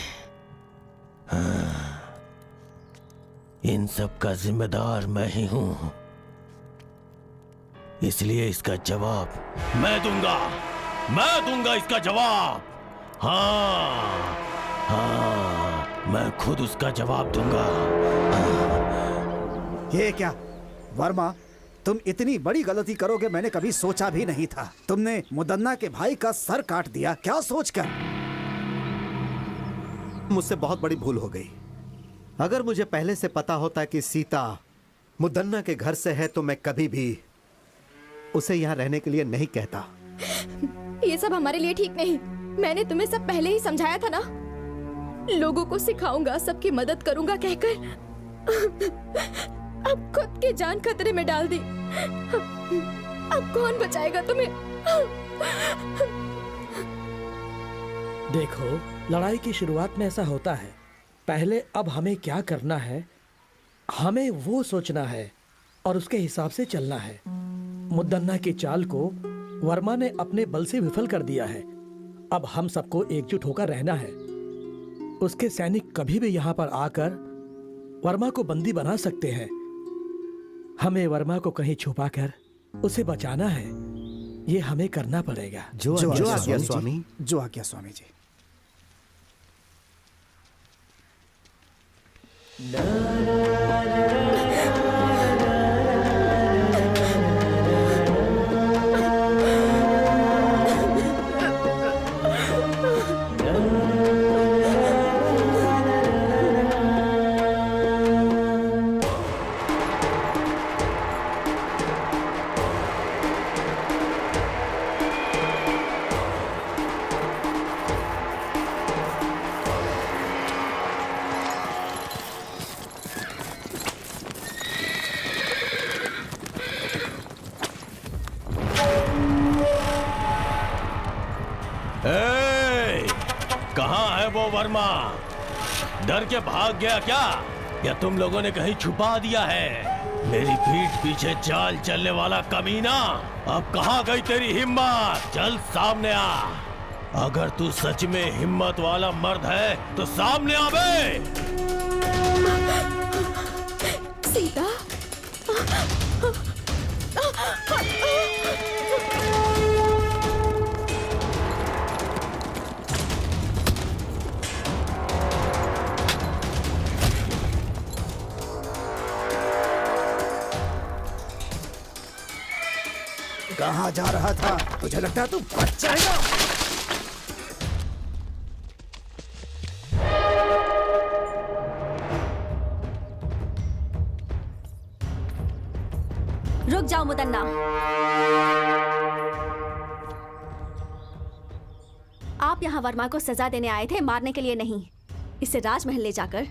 इन सब का जिम्मेदार मैं ही हूं, इसलिए इसका जवाब मैं दूंगा इसका जवाब। हाँ, मैं खुद उसका जवाब दूंगा। ये क्या वर्मा, तुम इतनी बड़ी गलती करोगे मैंने कभी सोचा भी नहीं था। तुमने मुदन्ना के भाई का सर काट दिया, क्या सोचकर? मुझसे बहुत बड़ी भूल हो गई। अगर मुझे पहले से पता होता कि सीता मुदन्ना के घर से है तो मैं कभी भी उसे यहाँ रहने के लिए नहीं कहता। ये सब हमारे लिए ठीक नहीं। मैंने तुम्हें सब पहले ही समझाया था ना। लोगों को सिखाऊंगा, सबकी मदद करूंगा कहकर अब खुद की जान खतरे में डाल दी। अब कौन बचाएगा तुम्हें? देखो, लड़ाई की शुरुआत में ऐसा होता है। पहले अब हमें क्या करना है, हमें वो सोचना है और उसके हिसाब से चलना है। मुदन्ना की चाल को वर्मा ने अपने बल से विफल कर दिया है। अब हम सबको एकजुट होकर रहना है। उसके सैनिक कभी भी यहाँ पर आकर वर्मा को बंदी बना सकते हैं। हमें वर्मा को कहीं छुपाकर उसे बचाना है। ये हमें करना पड़ेगा। जो आज्ञा स्वामी। जो आज्ञा स्वामी जी। कहाँ है वो वर्मा? डर के भाग गया क्या, या तुम लोगों ने कहीं छुपा दिया है? मेरी पीठ पीछे चाल चलने वाला कमीना, अब कहाँ गई तेरी हिम्मत? चल सामने आ। अगर तू सच में हिम्मत वाला मर्द है तो सामने आ बे। सीता, कहाँ जा रहा था? तुझे लगता है तू बच जाएगा? रुक जाओ मुदन्ना। आप यहाँ वर्मा को सजा देने आए थे, मारने के लिए नहीं। इसे राजमहल ले जाकर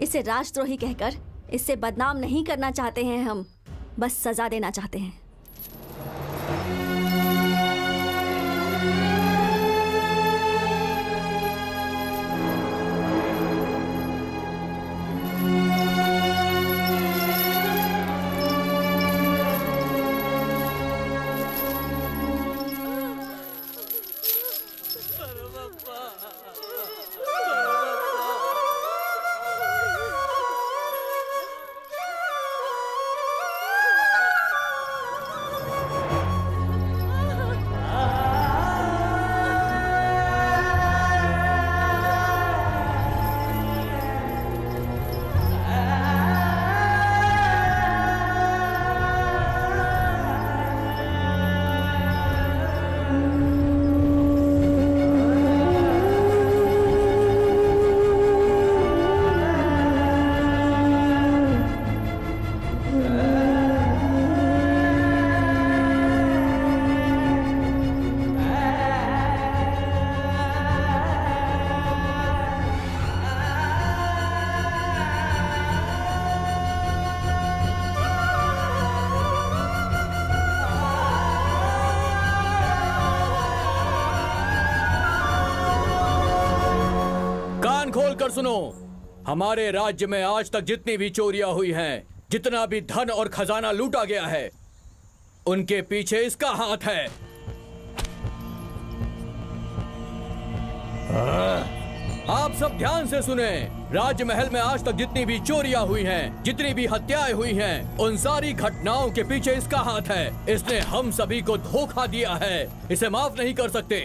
इसे राजद्रोही कहकर इससे बदनाम नहीं करना चाहते हैं हम, बस सजा देना चाहते हैं। खोल कर सुनो, हमारे राज्य में आज तक जितनी भी चोरियां हुई हैं, जितना भी धन और खजाना लूटा गया है, उनके पीछे इसका हाथ है। आप सब ध्यान से सुने, राजमहल में आज तक जितनी भी चोरियां हुई हैं, जितनी भी हत्याएं हुई हैं, उन सारी घटनाओं के पीछे इसका हाथ है। इसने हम सभी को धोखा दिया है, इसे माफ नहीं कर सकते।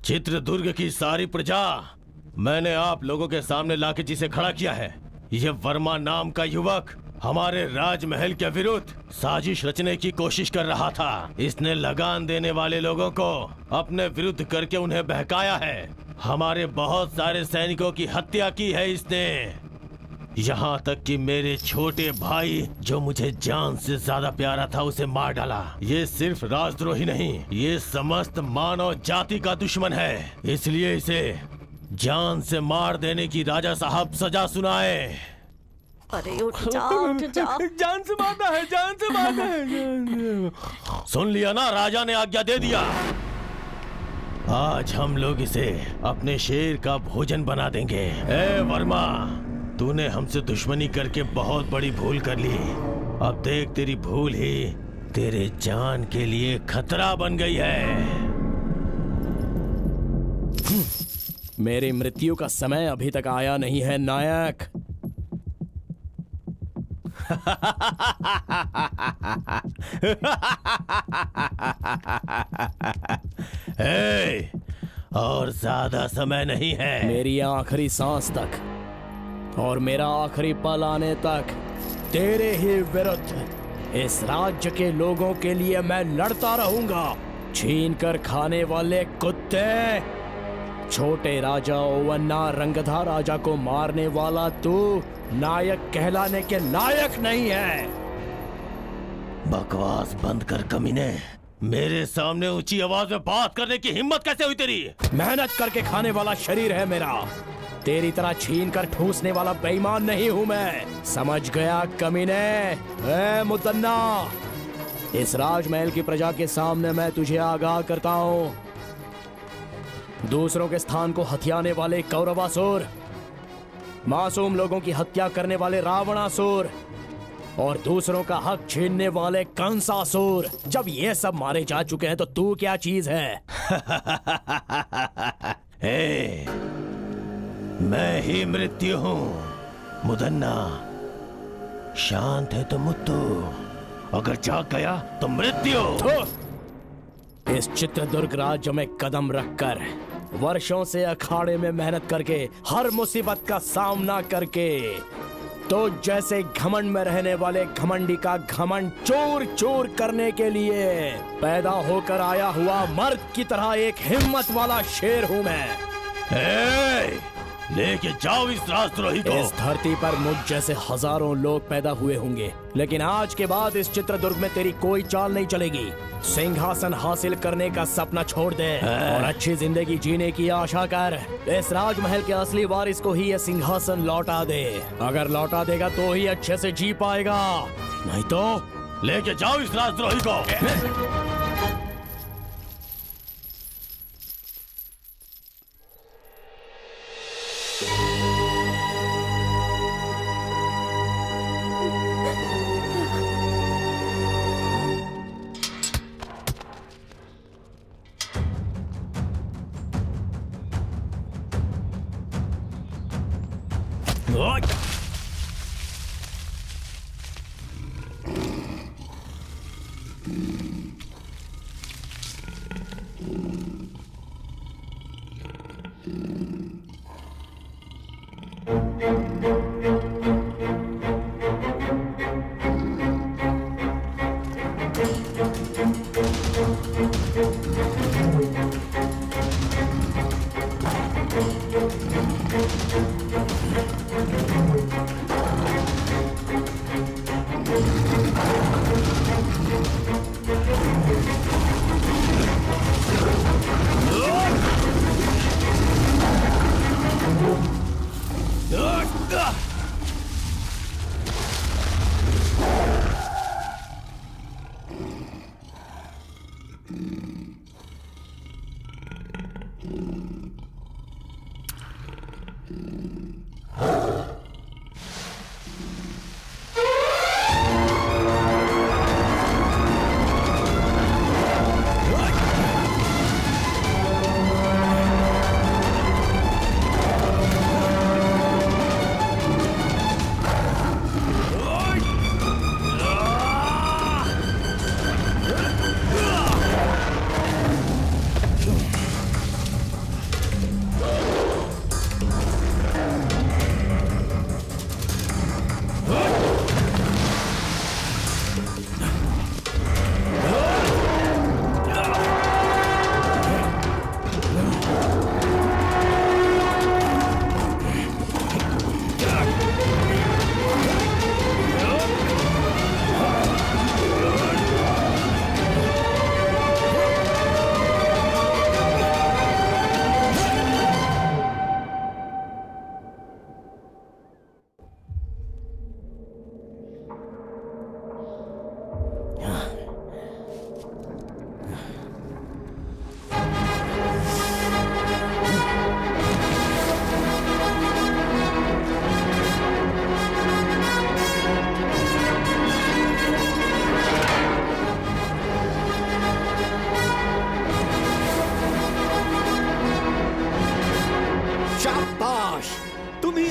चित्रदुर्ग की सारी प्रजा मैंने आप लोगों के सामने लाके जिसे खड़ा किया है, ये वर्मा नाम का युवक हमारे राजमहल के विरुद्ध साजिश रचने की कोशिश कर रहा था। इसने लगान देने वाले लोगों को अपने विरुद्ध करके उन्हें बहकाया है। हमारे बहुत सारे सैनिकों की हत्या की है इसने, यहाँ तक कि मेरे छोटे भाई जो मुझे जान से ज्यादा प्यारा था उसे मार डाला। ये सिर्फ राजद्रोही नहीं, ये समस्त मानव जाति का दुश्मन है। इसलिए इसे जान से मार देने की राजा साहब सजा सुनाए। अरे उठ जाओ, उठ जाओ। जान से मारना है, जान से मारना है। सुन लिया ना, राजा ने आज्ञा दे दिया। आज हम लोग इसे अपने शेर का भोजन बना देंगे। ए वर्मा, तूने हमसे दुश्मनी करके बहुत बड़ी भूल कर ली। अब देख, तेरी भूल ही तेरे जान के लिए खतरा बन गई है। मेरी मृत्यु का समय अभी तक आया नहीं है नायक। हे, और ज्यादा समय नहीं है। मेरी आखिरी सांस तक और मेरा आखिरी पल आने तक तेरे ही विरुद्ध इस राज्य के लोगों के लिए मैं लड़ता रहूंगा। छीन कर खाने वाले कुत्ते, छोटे राजा ओवन्ना रंगधा राजा को मारने वाला तू नायक कहलाने के लायक नहीं है। बकवास बंद कर कमीने। मेरे सामने ऊंची आवाज में बात करने की हिम्मत कैसे हुई तेरी? मेहनत करके खाने वाला शरीर है मेरा, तेरी तरह छीन कर ठूसने वाला बेईमान नहीं हूं मैं। समझ गया कमीने? ए मुदन्ना, इस राजमहल की प्रजा के सामने मैं तुझे आगाह करता हूं। दूसरों के स्थान को हथियाने वाले कौरवासुर, मासूम लोगों की हत्या करने वाले रावणासुर और दूसरों का हक छीनने वाले कंसासुर, जब ये सब मारे जा चुके हैं तो तू क्या चीज है? हे, मैं ही मृत्यु हूं। मुदन्ना, शांत है तो मुत्तु, अगर जाग गया तो मृत्यु। इस चित्रदुर्ग राज्य में कदम रखकर, वर्षों से अखाड़े में मेहनत करके, हर मुसीबत का सामना करके तो जैसे घमंड में रहने वाले घमंडी का घमंड चूर चूर करने के लिए पैदा होकर आया हुआ मर्द की तरह एक हिम्मत वाला शेर हूँ मैं। लेके जाओ इस राजद्रोही को। इस धरती पर मुझ जैसे हजारों लोग पैदा हुए होंगे, लेकिन आज के बाद इस चित्रदुर्ग में तेरी कोई चाल नहीं चलेगी। सिंहासन हासिल करने का सपना छोड़ दे और अच्छी जिंदगी जीने की आशा कर। इस राजमहल के असली वारिस को ही यह सिंहासन लौटा दे। अगर लौटा देगा तो ही अच्छे से जी पाएगा, नहीं तो लेके जाओ इस राजद्रोही को।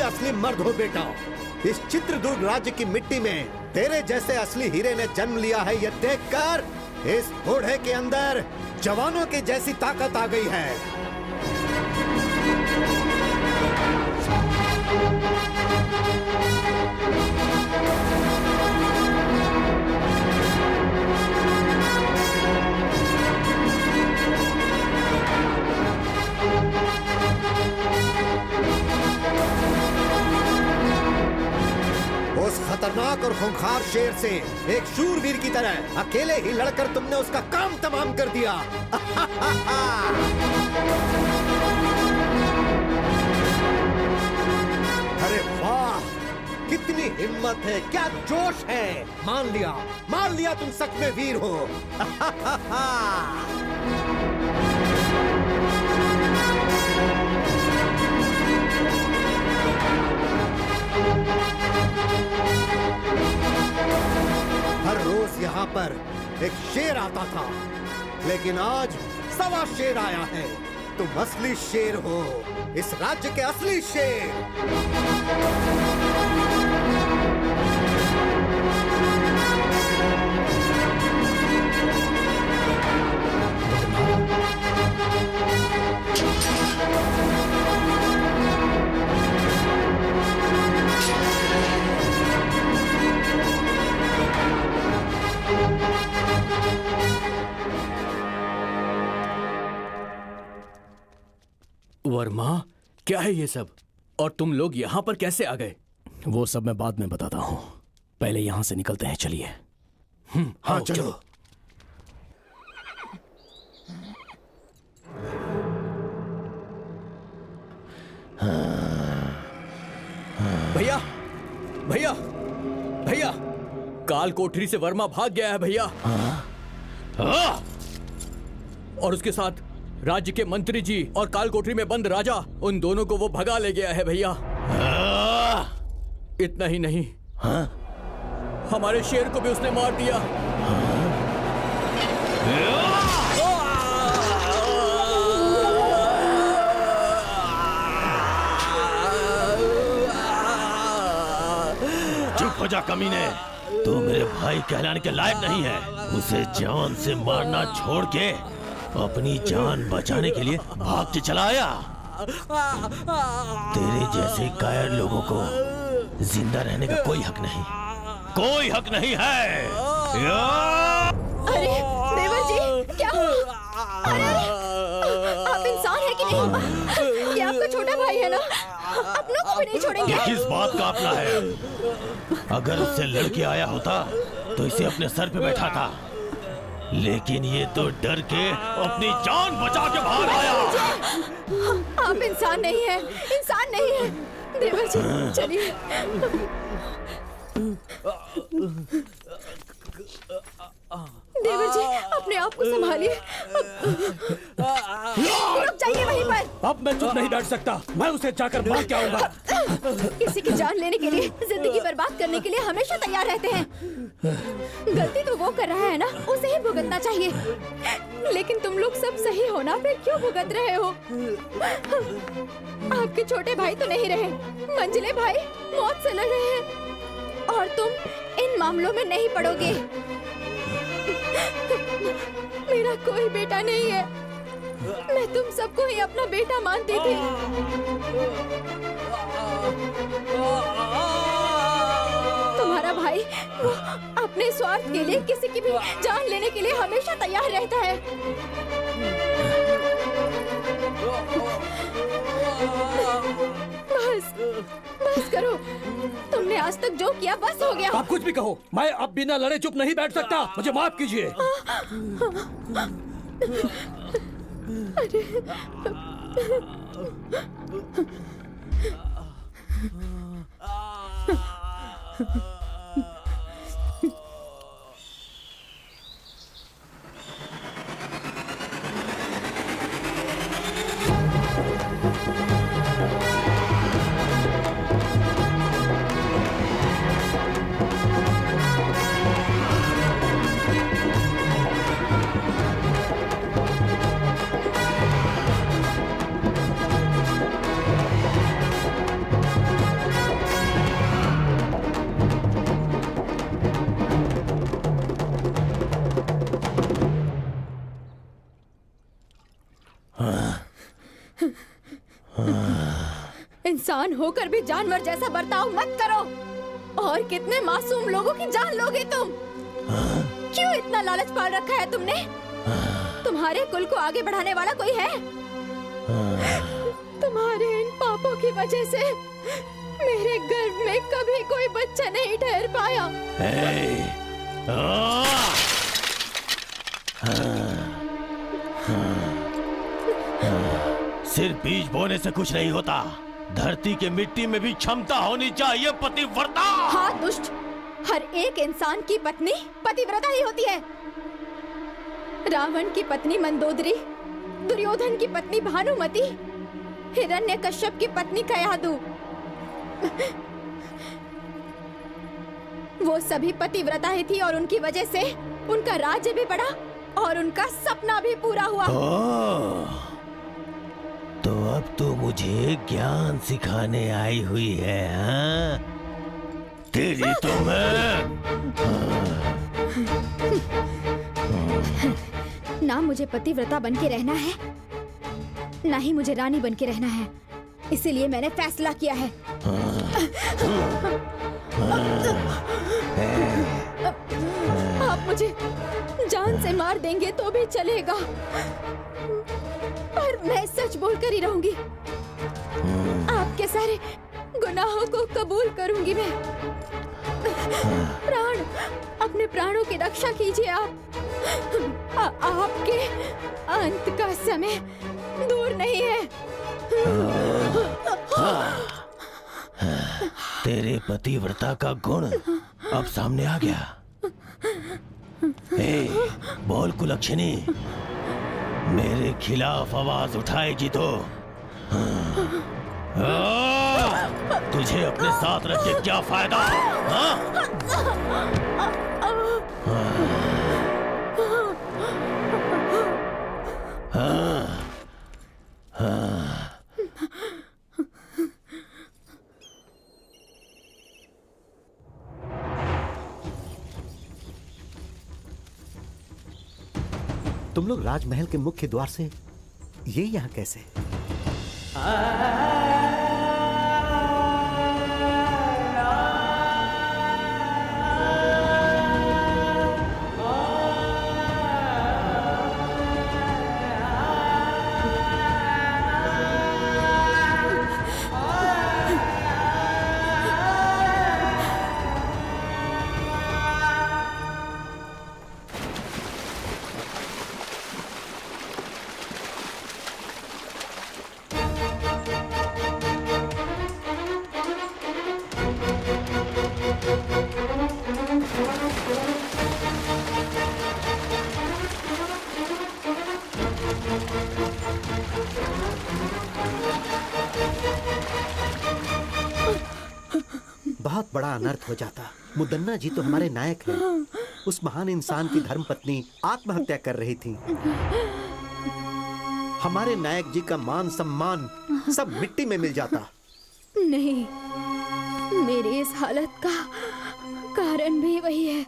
असली मर्द हो बेटा। इस चित्रदुर्ग राज्य की मिट्टी में तेरे जैसे असली हीरे ने जन्म लिया है, यह देखकर इस बूढ़े के अंदर जवानों की जैसी ताकत आ गई है। उस खतरनाक और खूंखार शेर से एक शूरवीर की तरह अकेले ही लड़कर तुमने उसका काम तमाम कर दिया। अरे वाह, कितनी हिम्मत है, क्या जोश है। मान लिया तुम सच में वीर हो। हर रोज यहाँ पर एक शेर आता था, लेकिन आज 1.25 शेर आया है। तुम असली शेर हो, इस राज्य के असली शेर। वर्मा, क्या है ये सब? और तुम लोग यहाँ पर कैसे आ गए? वो सब मैं बाद में बताता हूँ, पहले यहाँ से निकलते हैं। चलिए। हाँ चलो। भैया भैया भैया, काल कोठरी से वर्मा भाग गया है भैया। और उसके साथ राज्य के मंत्री जी और काल कोठरी में बंद राजा, उन दोनों को वो भगा ले गया है भैया। इतना ही नहीं, हमारे शेर को भी उसने मार दिया। चुप हो जा कमीने, तू मेरे भाई कहलाने के लायक नहीं है। उसे जान से मारना छोड़ के अपनी जान बचाने के लिए भाग के चला आया। तेरे जैसे कायर लोगों को जिंदा रहने का कोई हक नहीं, कोई हक नहीं है। अरे देवर जी, क्या हुआ? अरे आप इंसान है कि नहीं? ये आपका छोटा भाई है ना, अपनों को भी नहीं छोड़ेंगे। ये किस बात का अपना है? अगर उससे लड़के आया होता तो इसे अपने सर पे बैठा था, लेकिन ये तो डर के अपनी जान बचा के बाहर आया। आप इंसान नहीं है, इंसान नहीं है देवर जी। चलिए। देवर जी, अपने आप को संभालिए। रुक जाइए वहीं पर। अब मैं चुप नहीं बैठ सकता, मैं उसे जाकर मार के आऊंगा। किसी की जान लेने के लिए, जिंदगी बर्बाद करने के लिए हमेशा तैयार रहते हैं। गलती तो वो कर रहा है ना, उसे ही भुगतना चाहिए। लेकिन तुम लोग सब सही हो ना, फिर क्यों भुगत रहे हो? आपके छोटे भाई तो नहीं रहे, मंजिले भाई मौत से लड़ रहे हैं, और तुम इन मामलों में नहीं पड़ोगे। मेरा कोई बेटा नहीं है, मैं तुम सबको ही अपना बेटा मानती थी। तुम्हारा भाई वो अपने स्वार्थ के लिए किसी की भी जान लेने के लिए हमेशा तैयार रहता है। बस बस करो, तुमने आज तक जो किया बस हो गया। आप कुछ भी कहो, मैं अब बिना लड़े चुप नहीं बैठ सकता, मुझे माफ कीजिए। इंसान होकर भी जानवर जैसा बर्ताव मत करो। और कितने मासूम लोगों की जान लोगे तुम? क्यों इतना लालच पाल रखा है तुमने? तुम्हारे कुल को आगे बढ़ाने वाला कोई है? तुम्हारे इन पापों की वजह से मेरे गर्भ में कभी कोई बच्चा नहीं ठहर पाया। सिर्फ बीज बोने से कुछ नहीं होता, धरती के मिट्टी में भी क्षमता होनी चाहिए पतिव्रता। हाँ दुष्ट, हर एक इंसान की पत्नी पतिव्रता ही होती है। रावण की पत्नी मंदोदरी, दुर्योधन की पत्नी भानुमति, हिरण्यकश्यप की पत्नी कयादु, वो सभी पतिव्रता ही थी और उनकी वजह से उनका राज्य भी बढ़ा और उनका सपना भी पूरा हुआ। तो अब तो मुझे ज्ञान सिखाने आई हुई है, हाँ? तेरी तो मैं ना मुझे पतिव्रता बन के रहना है, ना ही मुझे रानी बन के रहना है। इसीलिए मैंने फैसला किया है। आप मुझे जान से मार देंगे तो भी चलेगा, और मैं सच बोलकर ही रहूंगी। आपके सारे गुनाहों को कबूल करूंगी मैं। प्राण, अपने प्राणों की रक्षा कीजिए आप। आपके अंत का समय दूर नहीं है। तेरे पतिव्रता का गुण अब सामने आ गया। बोल कुलक्षणी, मेरे खिलाफ आवाज उठाएगी तो तुझे अपने साथ रख के क्या फायदा? तुम लोग राजमहल के मुख्य द्वार से ये यहाँ कैसे? बहुत बड़ा अनर्थ हो जाता। मुदन्ना जी तो हमारे नायक हैं। उस महान इंसान की धर्मपत्नी आत्महत्या कर रही थी। हमारे नायक जी का मान सम्मान सब मिट्टी में मिल जाता। नहीं, मेरी इस हालत का कारण भी वही है।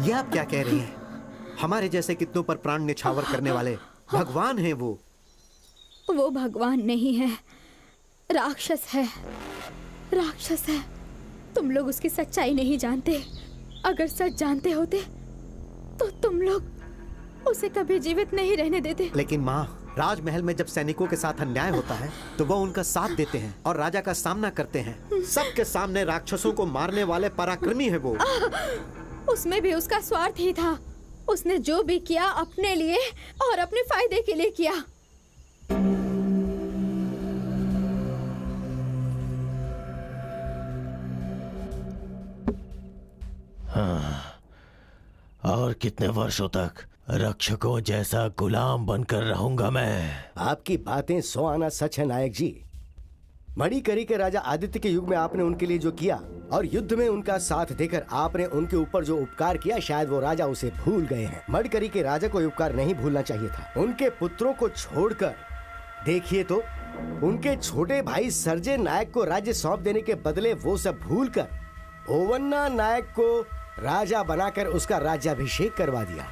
ये आप क्या कह रही हैं? हमारे जैसे कितनों पर प्राण निछावर करने वाले भगवान हैं वो। वो भगवान नहीं है, राक्षस है। राक्षस है। तुम लोग उसकी सच्चाई नहीं जानते। अगर सच जानते होते तो तुम लोग उसे कभी जीवित नहीं रहने देते। लेकिन माँ, राजमहल में जब सैनिकों के साथ अन्याय होता है तो वो उनका साथ देते हैं और राजा का सामना करते हैं। सबके सामने राक्षसों को मारने वाले पराक्रमी है वो। उसमें भी उसका स्वार्थ ही था। उसने जो भी किया अपने लिए और अपने फायदे के लिए किया। हाँ, और कितने वर्षों तक रक्षकों जैसा गुलाम बनकर रहूंगा मैं? आपकी बातें 100 आना सच है नायक जी। मणिकरी के राजा आदित्य के युग में आपने उनके लिए जो किया और युद्ध में उनका साथ देकर आपने उनके ऊपर जो उपकार किया, शायद वो राजा उसे भूल गए हैं। मणिकरी के राजा को उपकार नहीं भूलना चाहिए था। उनके पुत्रों को छोड़कर देखिए तो उनके छोटे भाई सर्जे नायक को राज्य सौंप देने के बदले वो सब भूलकर ओवन्ना नायक को राजा बनाकर उसका राज्याभिषेक करवा दिया।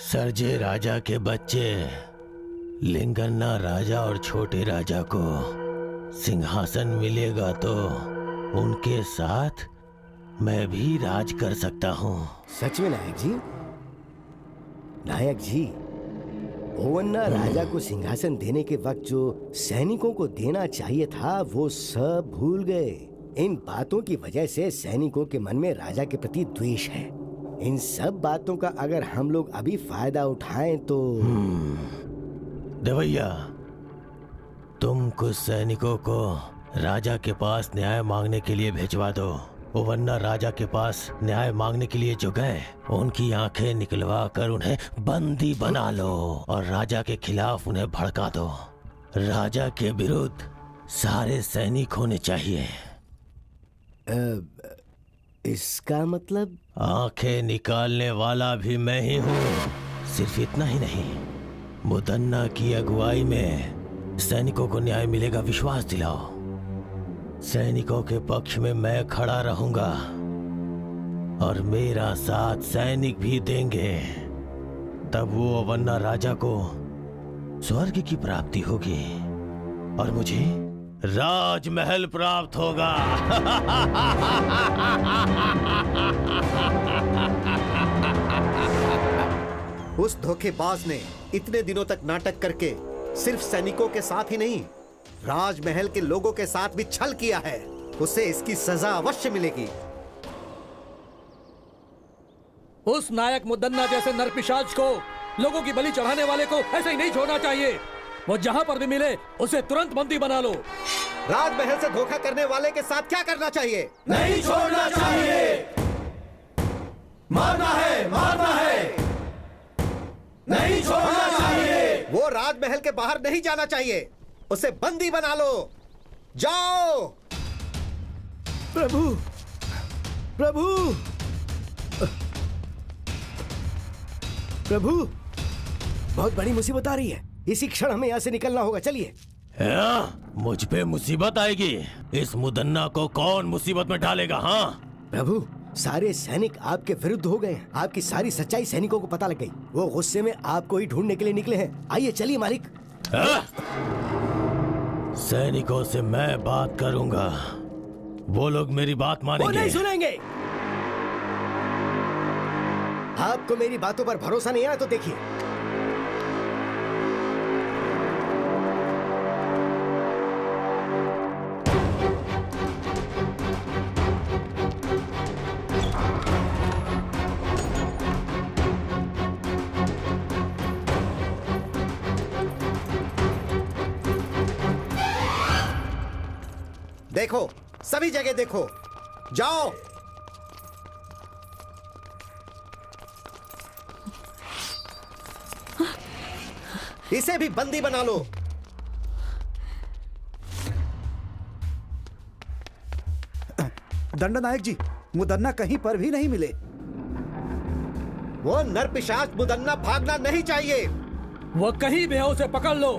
सर्जे राजा के बच्चे लिंगन्ना राजा और छोटे राजा को सिंहासन मिलेगा तो उनके साथ मैं भी राज कर सकता हूँ। सच में नायक जी? नायक जी, ओवन्ना राजा को सिंहासन देने के वक्त जो सैनिकों को देना चाहिए था वो सब भूल गए। इन बातों की वजह से सैनिकों के मन में राजा के प्रति द्वेष है। इन सब बातों का अगर हम लोग अभी फायदा उठाएं तो देवैया, तुम कुछ सैनिकों को राजा के पास न्याय मांगने के लिए भिजवा दो। ओवन्ना राजा के पास न्याय मांगने के लिए जो गए उनकी आंखें निकलवा कर उन्हें बंदी बना लो और राजा के खिलाफ उन्हें भड़का दो। राजा के विरुद्ध सारे सैनिक होने चाहिए। इसका मतलब? आंखें निकालने वाला भी मैं ही हूँ। सिर्फ इतना ही नहीं, मुदन्ना की अगुवाई में सैनिकों को न्याय मिलेगा, विश्वास दिलाओ। सैनिकों के पक्ष में मैं खड़ा रहूंगा और मेरा साथ सैनिक भी देंगे। तब वो ओवन्ना राजा को स्वर्ग की प्राप्ति होगी और मुझे राजमहल प्राप्त होगा। उस धोखेबाज ने इतने दिनों तक नाटक करके सिर्फ सैनिकों के साथ ही नहीं, राजमहल के लोगों के साथ भी छल किया है। उसे इसकी सजा अवश्य मिलेगी। उस नायक मुदन्ना जैसे नरपिशाच को, लोगों की बलि चढ़ाने वाले को ऐसे ही नहीं छोड़ना चाहिए। वो जहां पर भी मिले उसे तुरंत बंदी बना लो। राजमहल से धोखा करने वाले के साथ क्या करना चाहिए? नहीं छोड़ना चाहिए। मारना है, मारना है। नहीं छोड़ना चाहिए। वो राजमहल के बाहर नहीं जाना चाहिए। उसे बंदी बना लो। जाओ। प्रभु, प्रभु, प्रभु, बहुत बड़ी मुसीबत आ रही है। इसी क्षण हमें यहाँ से निकलना होगा। चलिए। मुझ पे मुसीबत आएगी? इस मुदन्ना को कौन मुसीबत में डालेगा? हाँ प्रभु, सारे सैनिक आपके विरुद्ध हो गए हैं। आपकी सारी सच्चाई सैनिकों को पता लग गई। वो गुस्से में आपको ही ढूंढने के लिए निकले हैं। आइए चलिए मालिक। सैनिकों से मैं बात करूंगा। वो लोग मेरी बात मानेंगे। वो नहीं सुनेंगे। आपको मेरी बातों पर भरोसा नहीं है तो देखिए। देखो, सभी जगह देखो। जाओ। इसे भी बंदी बना लो। दंडनायक जी, मुदन्ना कहीं पर भी नहीं मिले। वो नरपिशाच मुदन्ना भागना नहीं चाहिए। वो कहीं भी है, उसे पकड़ लो।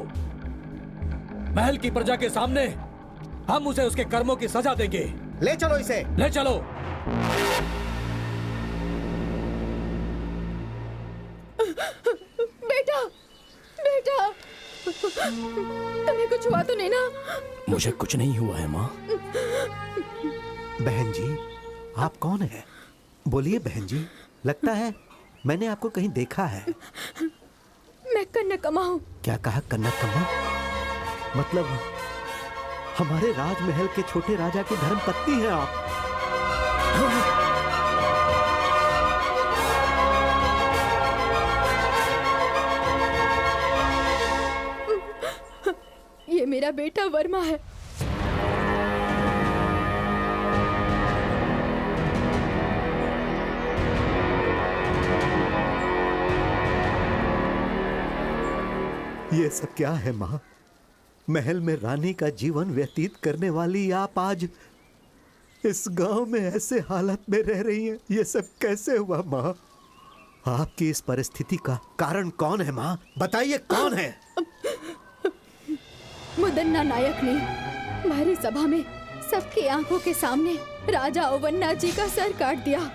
महल की प्रजा के सामने हम उसे उसके कर्मों की सजा देंगे। ले चलो इसे। ले चलो। बेटा, बेटा, तुम्हें कुछ हुआ तो नहीं ना? मुझे कुछ नहीं हुआ है माँ। बहन जी, आप कौन है? बोलिए बहन जी। लगता है मैंने आपको कहीं देखा है। मैं कन्नकम्मा हूँ। क्या कहा? कन्नकम्मा? मतलब हमारे राजमहल के छोटे राजा की धर्मपत्नी हैं आप। ये मेरा बेटा वर्मा है। ये सब क्या है माँ? महल में रानी का जीवन व्यतीत करने वाली आप आज इस गांव में ऐसे हालत में रह रही हैं। ये सब कैसे हुआ माँ? आपकी इस परिस्थिति का कारण कौन है माँ? बताइए कौन है? मुदन्ना नायक ने भारी सभा में सबकी आंखों के सामने राजा ओवन्ना जी का सर काट दिया।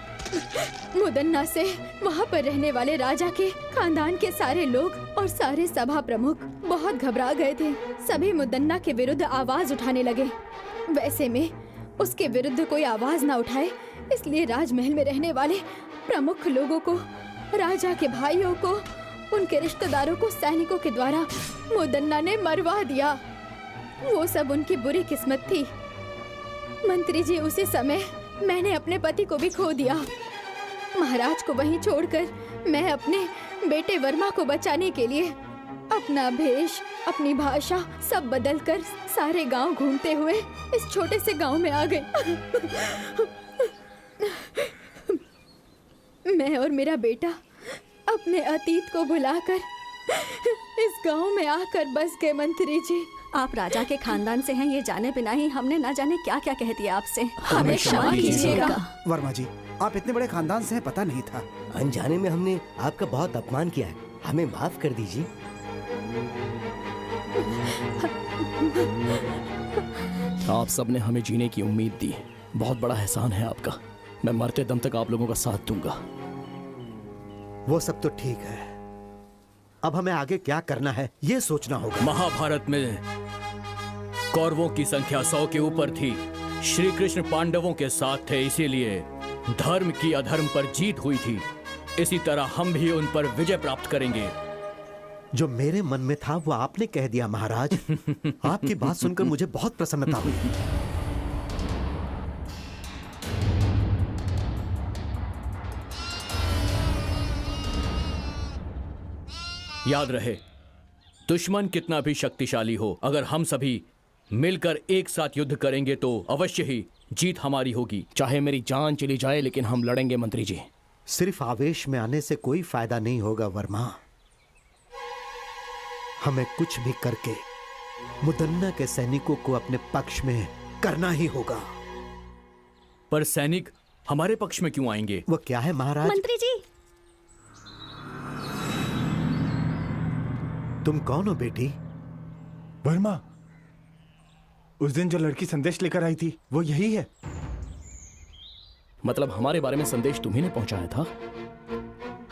मुदन्ना से वहाँ पर रहने वाले राजा के खानदान के सारे लोग और सारे सभा प्रमुख बहुत घबरा गए थे। सभी मुदन्ना के विरुद्ध आवाज उठाने लगे। वैसे में उसके विरुद्ध कोई आवाज ना उठाए, इसलिए राजमहल में रहने वाले प्रमुख लोगों को, राजा के भाइयों को, उनके रिश्तेदारों को सैनिकों के द्वारा मुदन्ना ने मरवा दिया। वो सब उनकी बुरी किस्मत थी। मंत्री जी, उसी समय मैंने अपने पति को भी खो दिया। महाराज को वहीं छोड़कर मैं अपने बेटे वर्मा को बचाने के लिए अपना भेष, अपनी भाषा सब बदलकर सारे गांव घूमते हुए इस छोटे से गांव में आ गई। मैं और मेरा बेटा अपने अतीत को भुलाकर इस गांव में आकर बस गए। मंत्री जी, आप राजा के खानदान से हैं, ये जाने बिना ही हमने न जाने क्या क्या कह दिया आपसे। हमें क्षमा कीजिएगा। वर्मा जी, आप इतने बड़े खानदान से हैं, पता नहीं था। अनजाने में हमने आपका बहुत अपमान किया है। हमें माफ कर दीजिए। आप सबने हमें जीने की उम्मीद दी, बहुत बड़ा एहसान है आपका। मैं मरते दम तक आप लोगों का साथ दूंगा। वो सब तो ठीक है, अब हमें आगे क्या करना है ये सोचना होगा। महाभारत में कौरवों की संख्या 100 के ऊपर थी। श्री कृष्ण पांडवों के साथ थे, इसीलिए धर्म की अधर्म पर जीत हुई थी। इसी तरह हम भी उन पर विजय प्राप्त करेंगे। जो मेरे मन में था वो आपने कह दिया महाराज। आपकी बात सुनकर मुझे बहुत प्रसन्नता हुई। याद रहे, दुश्मन कितना भी शक्तिशाली हो, अगर हम सभी मिलकर एक साथ युद्ध करेंगे तो अवश्य ही जीत हमारी होगी। चाहे मेरी जान चली जाए लेकिन हम लड़ेंगे मंत्री जी। सिर्फ आवेश में आने से कोई फायदा नहीं होगा वर्मा। हमें कुछ भी करके मुदन्ना के सैनिकों को अपने पक्ष में करना ही होगा। पर सैनिक हमारे पक्ष में क्यों आएंगे? वो क्या है महाराज? मंत्री जी, तुम कौन हो बेटी? वर्मा, उस दिन जो लड़की संदेश लेकर आई थी वो यही है। मतलब हमारे बारे में संदेश तुम्ही ने पहुंचाया था?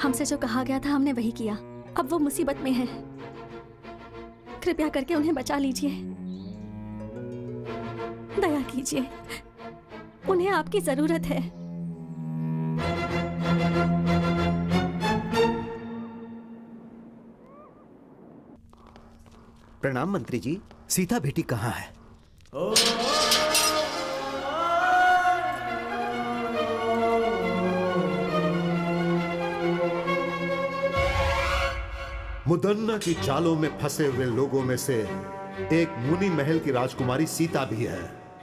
हमसे जो कहा गया था हमने वही किया। अब वो मुसीबत में है, कृपया करके उन्हें बचा लीजिए। दया कीजिए, उन्हें आपकी जरूरत है। प्रणाम मंत्री जी। सीता बेटी कहाँ है? मुदन्ना की चालों में फंसे हुए लोगों में से एक मुनि महल की राजकुमारी सीता भी है।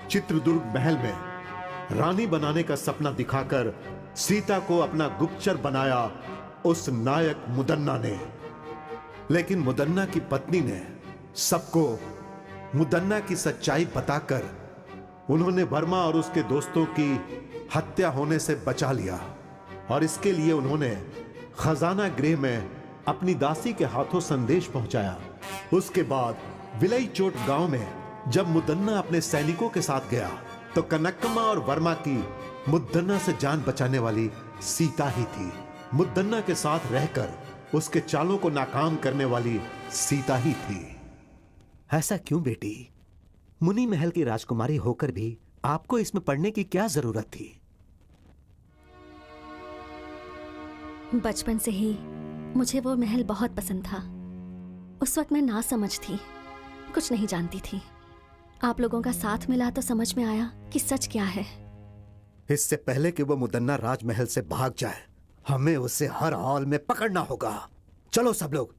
चित्रदुर्ग महल में रानी बनाने का सपना दिखाकर सीता को अपना गुप्तचर बनाया उस नायक मुदन्ना ने। लेकिन मुदन्ना की पत्नी ने सबको मुदन्ना की सच्चाई बताकर उन्होंने वर्मा और उसके दोस्तों की हत्या होने से बचा लिया। और इसके लिए उन्होंने खजाना गृह में अपनी दासी के हाथों संदेश पहुंचाया। उसके बाद विलई चोट गांव में जब मुदन्ना अपने सैनिकों के साथ गया तो कनकम्मा और वर्मा की मुदन्ना से जान बचाने वाली सीता ही थी। मुदन्ना के साथ रहकर उसके चालों को नाकाम करने वाली सीता ही थी। ऐसा क्यों बेटी? मुनि महल की राजकुमारी होकर भी आपको इसमें पढ़ने की क्या जरूरत थी? बचपन से ही मुझे वो महल बहुत पसंद था। उस वक्त मैं ना समझ थी, कुछ नहीं जानती थी। आप लोगों का साथ मिला तो समझ में आया कि सच क्या है। इससे पहले कि वो मुदन्ना राजमहल से भाग जाए, हमें उसे हर हाल में पकड़ना होगा। चलो सब लोग।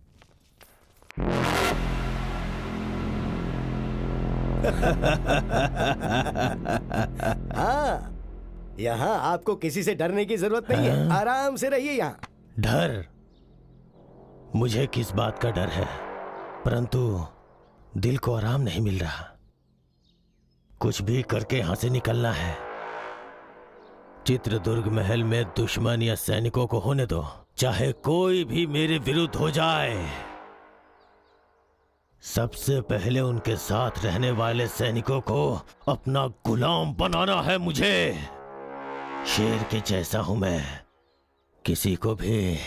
हाँ, यहाँ आपको किसी से डरने की जरूरत नहीं है। आराम से रहिए यहाँ। डर? मुझे किस बात का डर है, परंतु दिल को आराम नहीं मिल रहा। कुछ भी करके यहां से निकलना है। चित्रदुर्ग महल में दुश्मन या सैनिकों को होने दो, चाहे कोई भी मेरे विरुद्ध हो जाए। सबसे पहले उनके साथ रहने वाले सैनिकों को अपना गुलाम बनाना है मुझे। शेर के जैसा हूं मैं, किसी को भी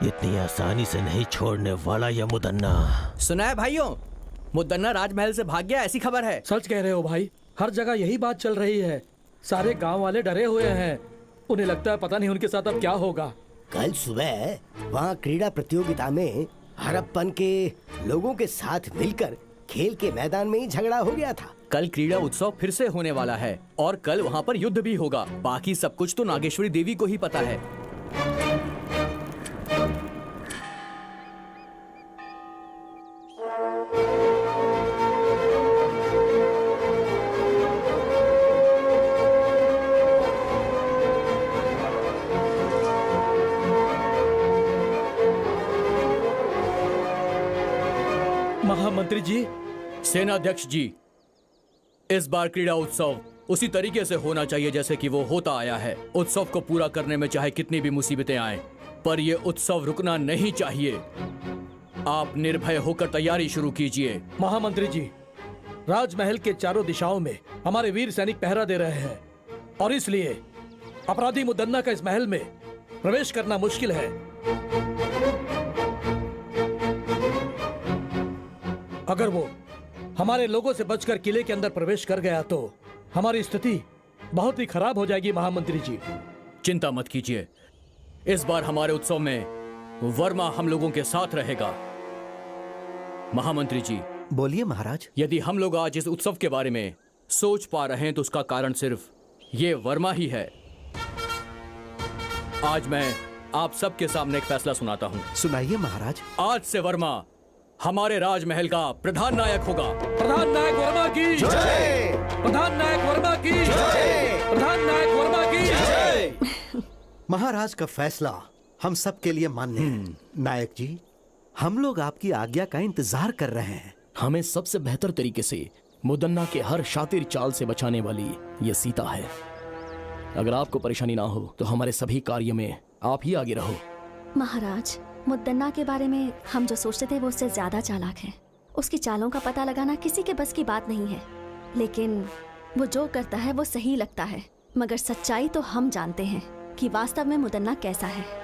इतनी आसानी से नहीं छोड़ने वाला यह मुदन्ना। सुना है भाइयों, मुदन्ना राजमहल से भाग गया, ऐसी खबर है। सच कह रहे हो भाई, हर जगह यही बात चल रही है। सारे गांव वाले डरे हुए हैं। उन्हें लगता है पता नहीं उनके साथ अब क्या होगा। कल सुबह वहाँ क्रीड़ा प्रतियोगिता में हड़प्पन के लोगों के साथ मिलकर खेल के मैदान में ही झगड़ा हो गया था। कल क्रीड़ा उत्सव फिर से होने वाला है और कल वहाँ पर युद्ध भी होगा। बाकी सब कुछ तो नागेश्वरी देवी को ही पता है। महामंत्री जी, सेनाध्यक्ष जी, इस बार क्रीड़ा उत्सव उसी तरीके से होना चाहिए जैसे कि वो होता आया है। उत्सव को पूरा करने में चाहे कितनी भी मुसीबतें आएं, पर ये उत्सव रुकना नहीं चाहिए। आप निर्भय होकर तैयारी शुरू कीजिए। महामंत्री जी, राजमहल के चारों दिशाओं में हमारे वीर सैनिक पहरा दे रहे हैं और इसलिए अपराधी मुदन्ना का इस महल में प्रवेश करना मुश्किल है। अगर वो हमारे लोगों से बचकर किले के अंदर प्रवेश कर गया तो हमारी स्थिति बहुत ही खराब हो जाएगी। महामंत्री जी, चिंता मत कीजिए, इस बार हमारे उत्सव में वर्मा हम लोगों के साथ रहेगा। महामंत्री जी, बोलिए महाराज। यदि हम लोग आज इस उत्सव के बारे में सोच पा रहे हैं तो उसका कारण सिर्फ ये वर्मा ही है। आज मैं आप सबके सामने एक फैसला सुनाता हूँ। सुनाइए महाराज। आज से वर्मा हमारे राजमहल का प्रधान नायक होगा। प्रधान नायक वर्मा की जय। प्रधान नायक वर्मा की जय। प्रधान नायक वर्मा की जय। महाराज का फैसला हम सब के लिए मान्य है। नायक जी, हम लोग आपकी आज्ञा का इंतजार कर रहे हैं। हमें सबसे बेहतर तरीके से मुदन्ना के हर शातिर चाल से बचाने वाली ये सीता है। अगर आपको परेशानी ना हो तो हमारे सभी कार्य में आप ही आगे रहो। महाराज, मुद्दन्ना के बारे में हम जो सोचते थे वो उससे ज्यादा चालाक है। उसकी चालों का पता लगाना किसी के बस की बात नहीं है, लेकिन वो जो करता है वो सही लगता है। मगर सच्चाई तो हम जानते हैं कि वास्तव में मुदन्ना कैसा है।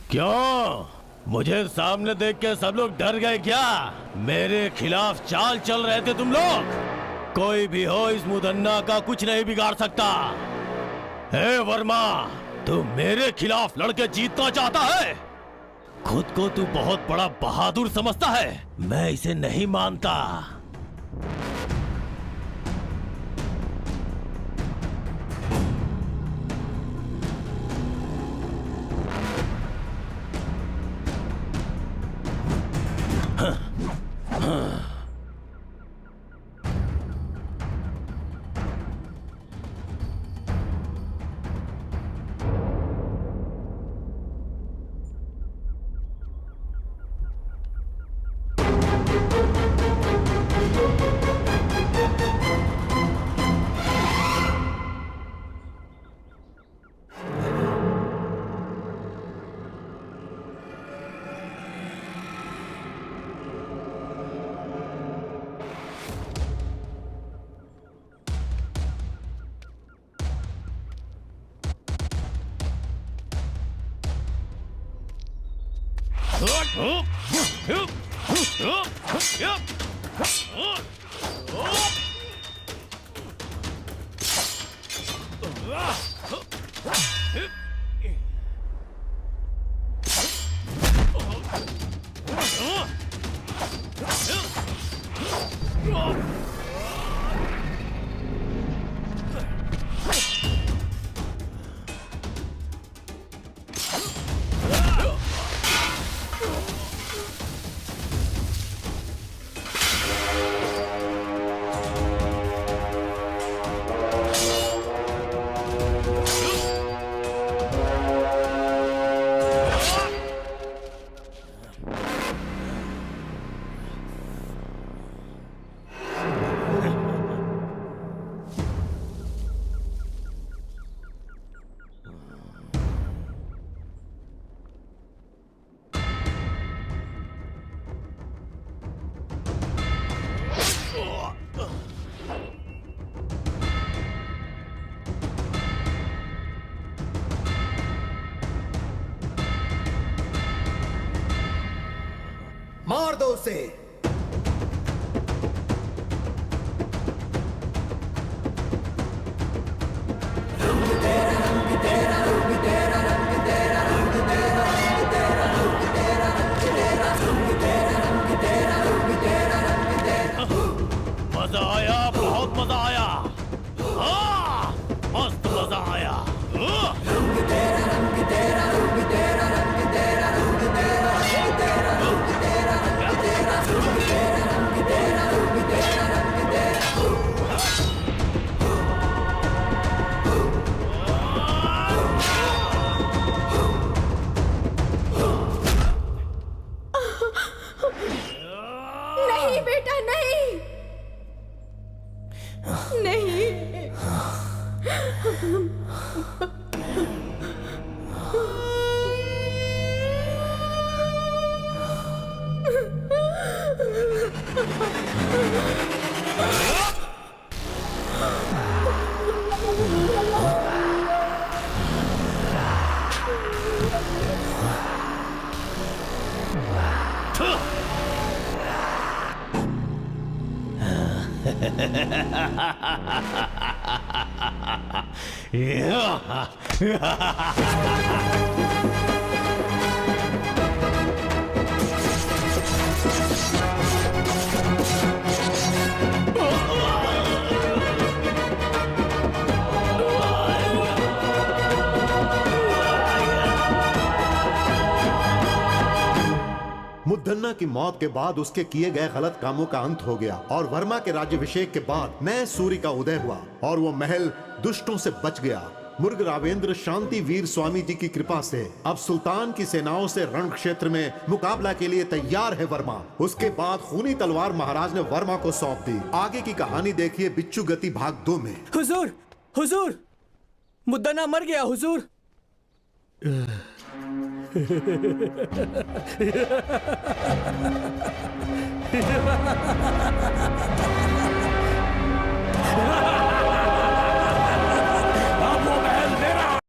क्यों? मुझे सामने देख के सब लोग डर गए क्या? मेरे खिलाफ चाल चल रहे थे तुम लोग? कोई भी हो, इस मुदन्ना का कुछ नहीं बिगाड़ सकता। हे वर्मा, तू मेरे खिलाफ लड़के जीतना चाहता है? खुद को तू बहुत बड़ा बहादुर समझता है। मैं इसे नहीं मानता। मार दो उसे। मजा आया, बहुत मजा आया। हाँ, मस्त मजा आया। नहीं बेटा, नहीं नहीं। मुद्दन्ना की मौत के बाद उसके किए गए गलत कामों का अंत हो गया और वर्मा के राज्याभिषेक के बाद नए सूर्य का उदय हुआ और वो महल दुष्टों से बच गया। मुर्ग रावेंद्र शांति वीर स्वामी जी की कृपा से अब सुल्तान की सेनाओं से रण क्षेत्र में मुकाबला के लिए तैयार है वर्मा। उसके बाद खूनी तलवार महाराज ने वर्मा को सौंप दी। आगे की कहानी देखिए बिच्छू गति भाग 2 में। हुजूर, हुजूर, मुद्दन्ना मर गया हुजूर।